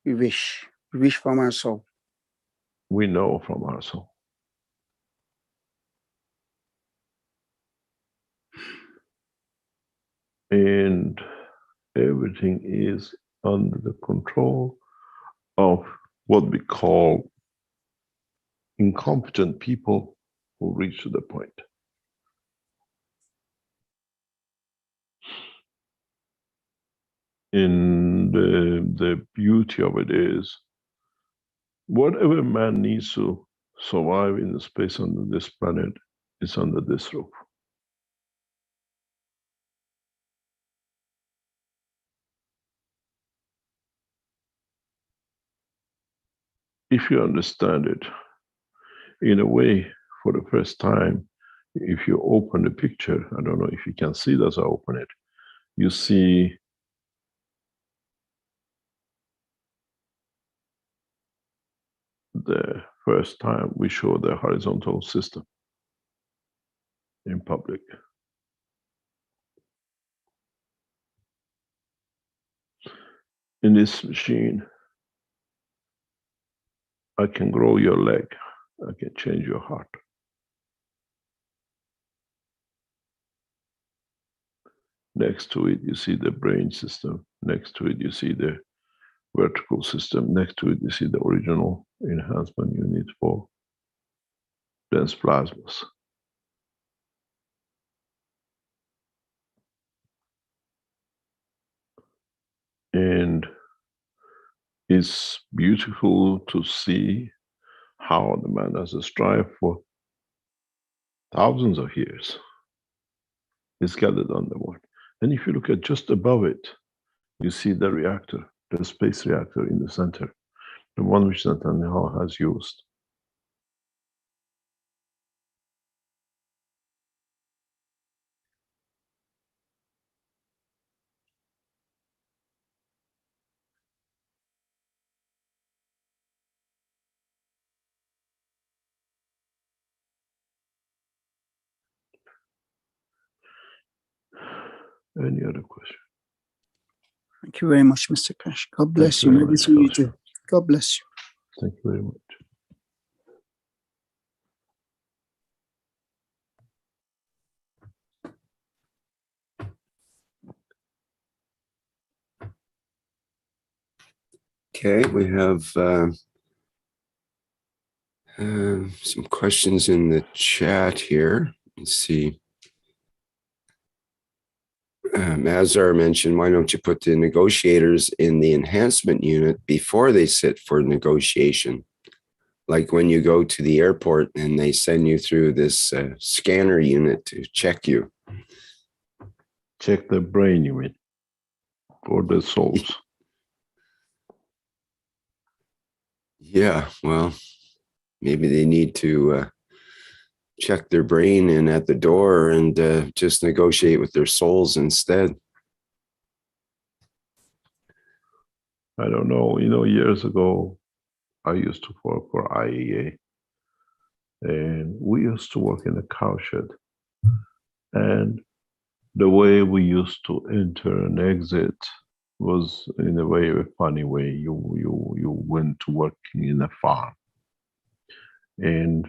We wish from our soul. We know from our soul. And everything is under the control of what we call incompetent people who reach to the point. And the beauty of it is, whatever man needs to survive in the space under this planet is under this roof. if you understand it, in a way, for the first time, if you open the picture, I don't know if you can see it as I open it, you see the first time we show the horizontal system in public. In this machine, I can grow your leg, I can change your heart. Next to it, you see the brain system. Next to it, you see the vertical system. Next to it, you see the original enhancement unit for dense plasmas. And it's beautiful to see how the man has strived for thousands of years. It's gathered under one. And if you look at just above it, you see the reactor, the space reactor in the center, the one which Netanyahu has used. Any other question? Thank you very much, Mr. Keshe. God bless you. very Maybe much, see you Kaushik. too. God bless you. Thank you very much. Okay, we have some questions in the chat here. Let's see. Mazar mentioned, why don't you put the negotiators in the enhancement unit before they sit for negotiation? Like when you go to the airport and they send you through this scanner unit to check you. Check the brain, you mean, or the souls. Yeah, well, maybe they need to check their brain in at the door and just negotiate with their souls instead. I don't know, you know, years ago, I used to work for IAEA, and we used to work in a cowshed. And the way we used to enter and exit was in a way, a funny way. You went to work in a farm. And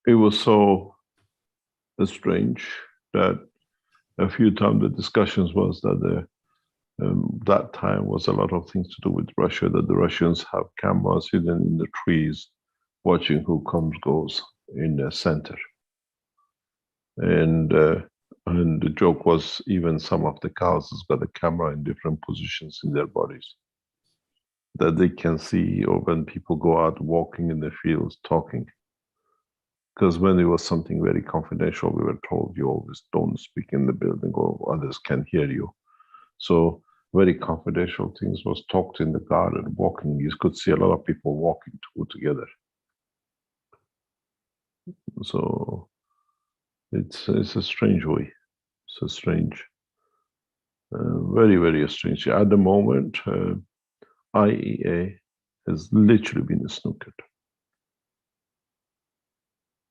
it was so strange that a few times the discussions was that that time was a lot of things to do with Russia, that the Russians have cameras hidden in the trees, watching who comes, goes in the center. And the joke was even some of the cows has got a camera in different positions in their bodies that they can see, or when people go out walking in the fields talking. Because when it was something very confidential, we were told you always don't speak in the building or others can hear you. So very confidential things was talked in the garden, walking. You could see a lot of people walking together. So it's a strange way. It's a strange, very, very strange. At the moment, IAEA has literally been snookered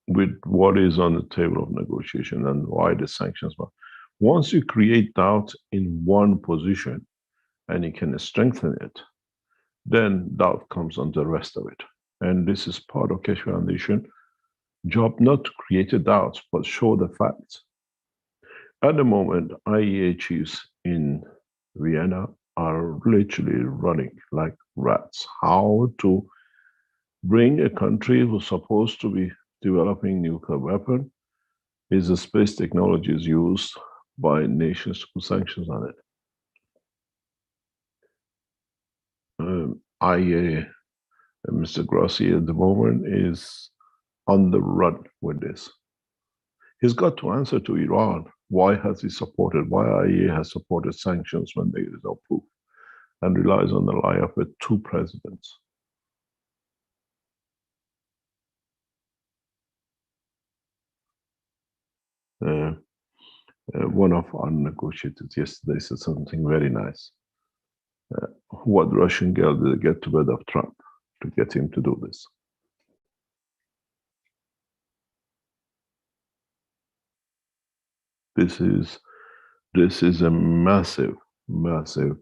with what is on the table of negotiation and why the sanctions were. Once you create doubt in one position and you can strengthen it, then doubt comes on the rest of it. And this is part of Keshe Foundation job, not to create a doubt, but show the facts. At the moment, IAEA chiefs in Vienna are literally running like rats. How to bring a country who's supposed to be developing nuclear weapon is the space technology is used by nations to put sanctions on it. IAEA, Mr. Grossi at the moment is on the run with this. He's got to answer to Iran. Why has he supported, why IAEA has supported sanctions when there is no proof, and relies on the lie of two presidents One of our negotiators yesterday said something very nice. What Russian girl did get to bed of Trump to get him to do this? This is a massive, massive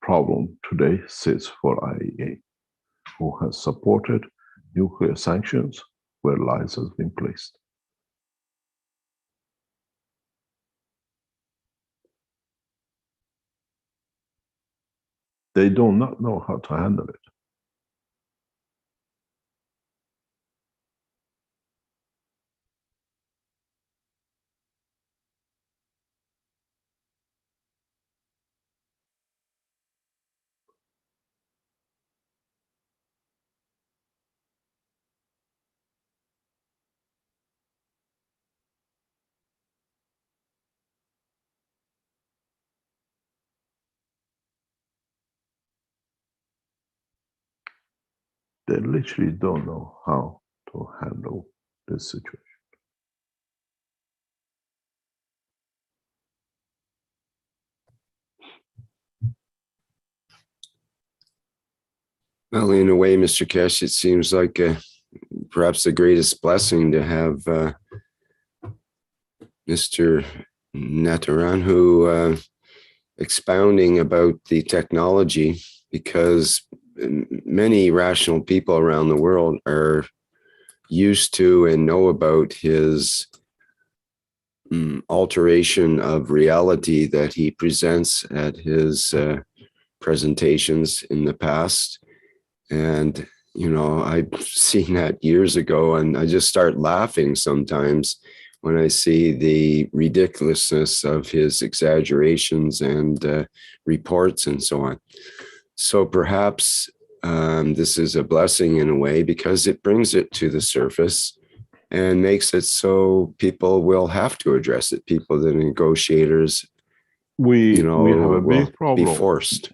problem today sits for IAEA, who has supported nuclear sanctions where lies has been placed. They do not know how to handle it. They literally don't know how to handle this situation. Well, in a way, Mr. Kesh, it seems like perhaps the greatest blessing to have Mr. Netanyahu expounding about the technology, because many rational people around the world are used to and know about his alteration of reality that he presents at his presentations in the past. And, you know, I've seen that years ago, and I just start laughing sometimes when I see the ridiculousness of his exaggerations and reports and so on. So perhaps this is a blessing in a way, because it brings it to the surface and makes it so people will have to address it. People, the negotiators, We you know, have a will big problem. be forced.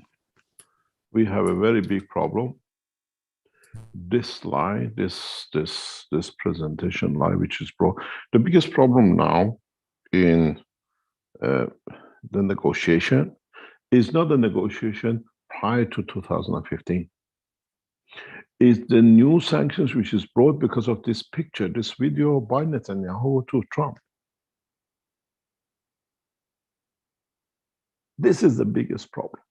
We have a very big problem. This slide, this presentation lie, which is the biggest problem now in the negotiation is not the negotiation prior to 2015. Is the new sanctions which is brought because of this picture, this video by Netanyahu to Trump. This is the biggest problem.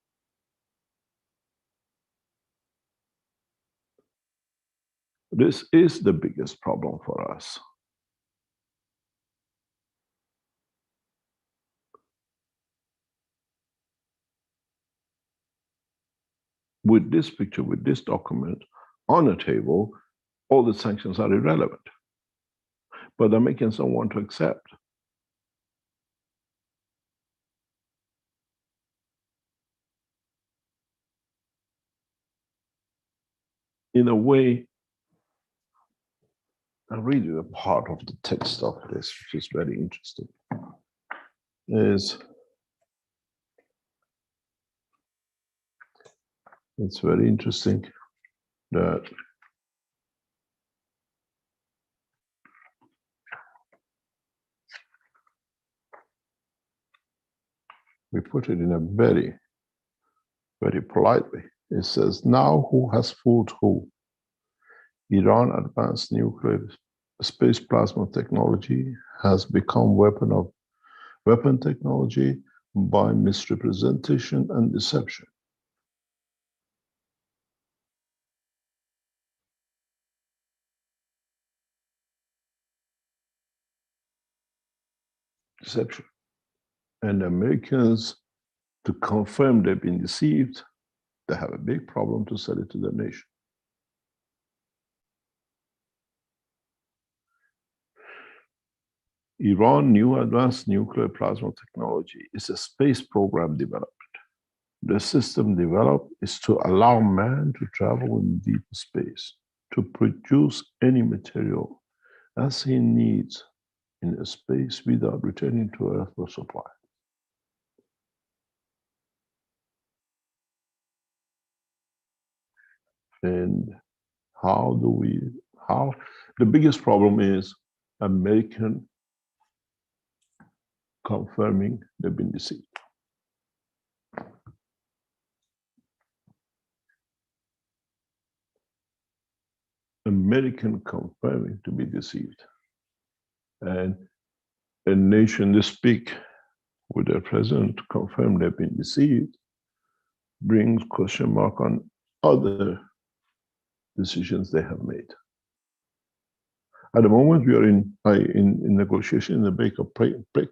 This is the biggest problem for us. With this picture, with this document on the table, all the sanctions are irrelevant. But the Americans don't want to accept. In a way, I'll read you a part of the text of this, which is very interesting. It's very interesting that we put it in a very, very polite way. It says, now who has fooled who? Iran advanced nuclear space plasma technology has become weapon technology by misrepresentation and deception. Deception. And Americans, to confirm they've been deceived, they have a big problem to sell it to the nation. Iran new advanced nuclear plasma technology is a space program development. The system developed is to allow man to travel in deep space, to produce any material as he needs in space without returning to Earth for supply. And the biggest problem is American confirming they've been deceived. American confirming to be deceived. And a nation they speak with their president to confirm they've been deceived brings question mark on other decisions they have made. At the moment, we are in negotiation, in the break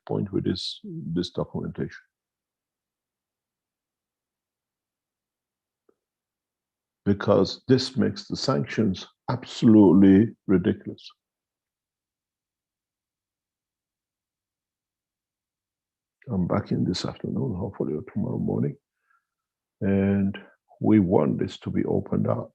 point with this documentation. Because this makes the sanctions absolutely ridiculous. I'm back in this afternoon, hopefully, or tomorrow morning. And we want this to be opened up.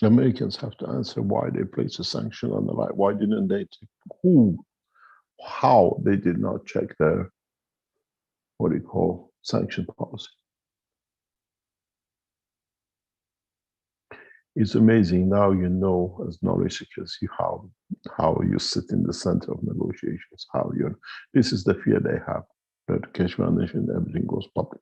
Americans have to answer why they placed a sanction on the line. Why didn't they take how they did not check their, what do you call, sanction policy. It's amazing now you know as knowledge seekers how you sit in the center of negotiations, how you're, this is the fear they have, that Keshe Foundation, everything goes public.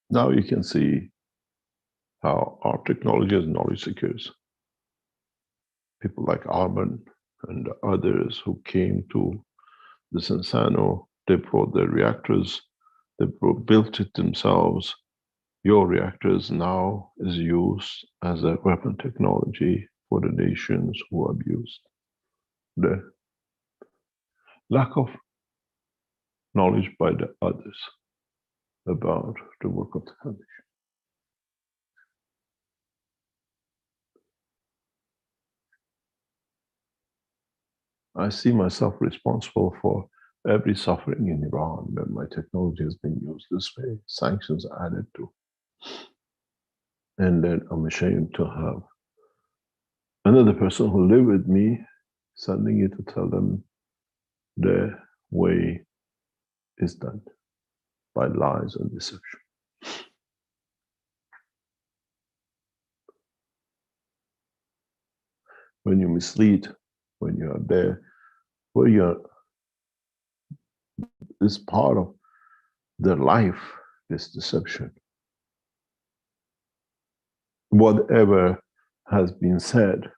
Now you can see how our technology as knowledge seekers, people like Arben and others who came to the Sensano, they brought their reactors, they built it themselves. Your reactors now is used as a weapon technology for the nations who abused. The lack of knowledge by the others about the work of the foundation. I see myself responsible for every suffering in Iran when my technology has been used this way, sanctions added to. And then I'm ashamed to have another person who lived with me sending it to tell them the way is done by lies and deception. When you mislead, when you are there, where you're, is part of their life, this deception. Whatever has been said,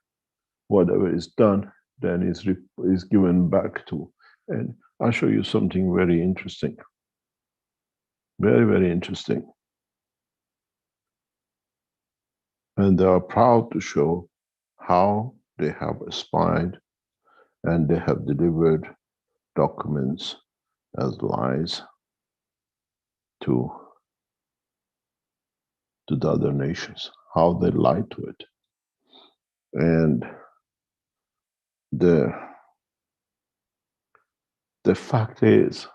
whatever is done, then is given back to. And I'll show you something very interesting. Very, very interesting. And they are proud to show how they have spied and they have delivered documents as lies to the other nations, how they lied to it. And the fact is,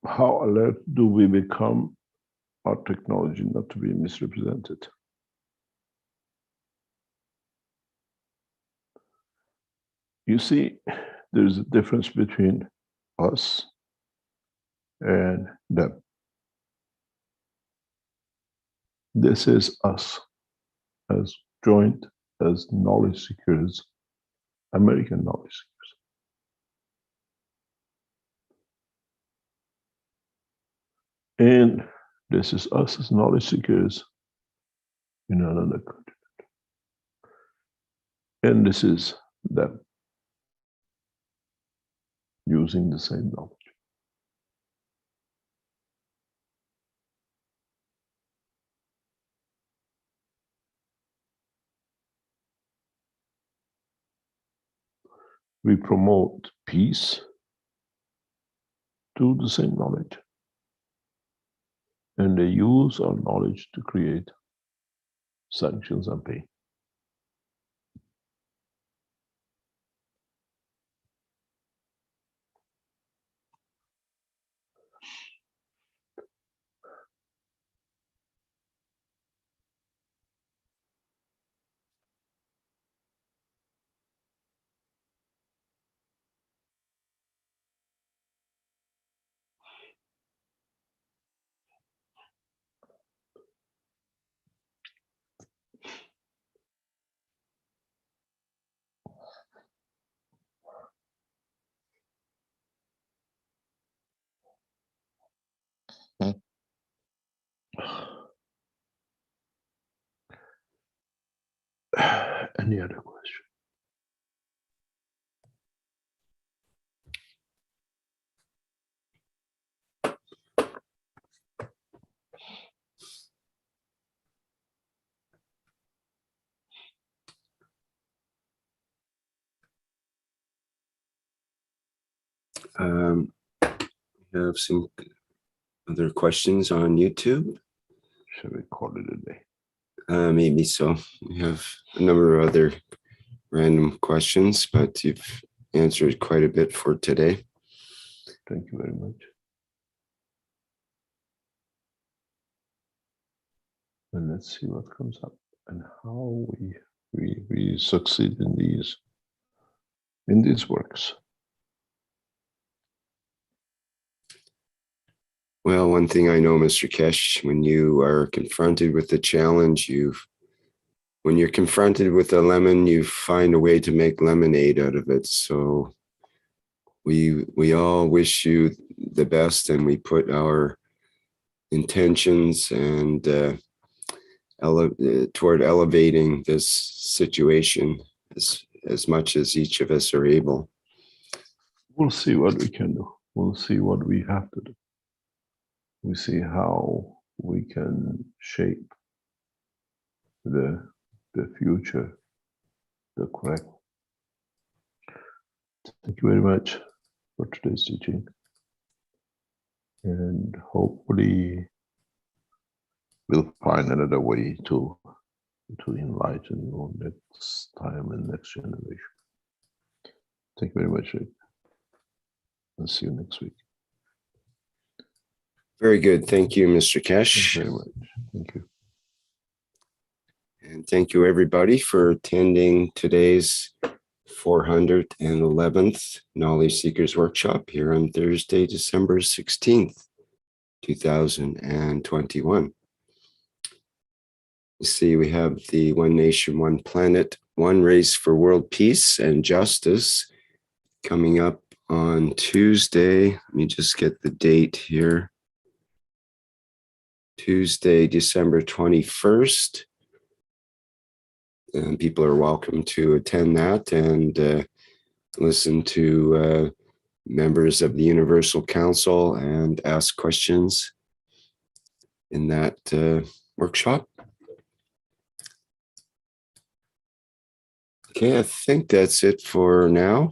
how alert do we become our technology not to be misrepresented? You see, there's a difference between us and them. This is us as joint, as knowledge seekers, American knowledge seekers. And this is us as knowledge seekers in another continent. And this is them using the same knowledge. We promote peace through the same knowledge. And they use our knowledge to create sanctions and pain. Any other question? We have some other questions on YouTube. Should we call it a day? Maybe so. We have a number of other random questions, but you've answered quite a bit for today. Thank you very much. And let's see what comes up and how we succeed in these works. Well, one thing I know, Mr. Kesh, when you are confronted with a challenge, when you're confronted with a lemon, you find a way to make lemonade out of it. So we all wish you the best, and we put our intentions and toward elevating this situation as much as each of us are able. We'll see what we can do. We'll see what we have to do. We see how we can shape the future the correct. Thank you very much for today's teaching. And hopefully we'll find another way to enlighten you next time and next generation. Thank you very much, Rick. I'll see you next week. Very good. Thank you, Mr. Thank Kesh. you very much. Thank you. And thank you, everybody, for attending today's 411th Knowledge Seekers Workshop here on Thursday, December 16th, 2021. You see, we have the One Nation, One Planet, One Race for World Peace and Justice coming up on Tuesday. Let me just get the date here. Tuesday, December 21st. And people are welcome to attend that and listen to members of the Universal Council and ask questions in that workshop. Okay, I think that's it for now.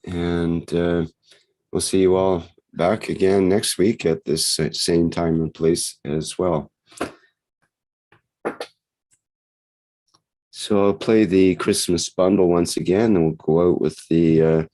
And we'll see you all back again next week at this same time and place as well. So I'll play the Christmas bundle once again, and we'll go out with the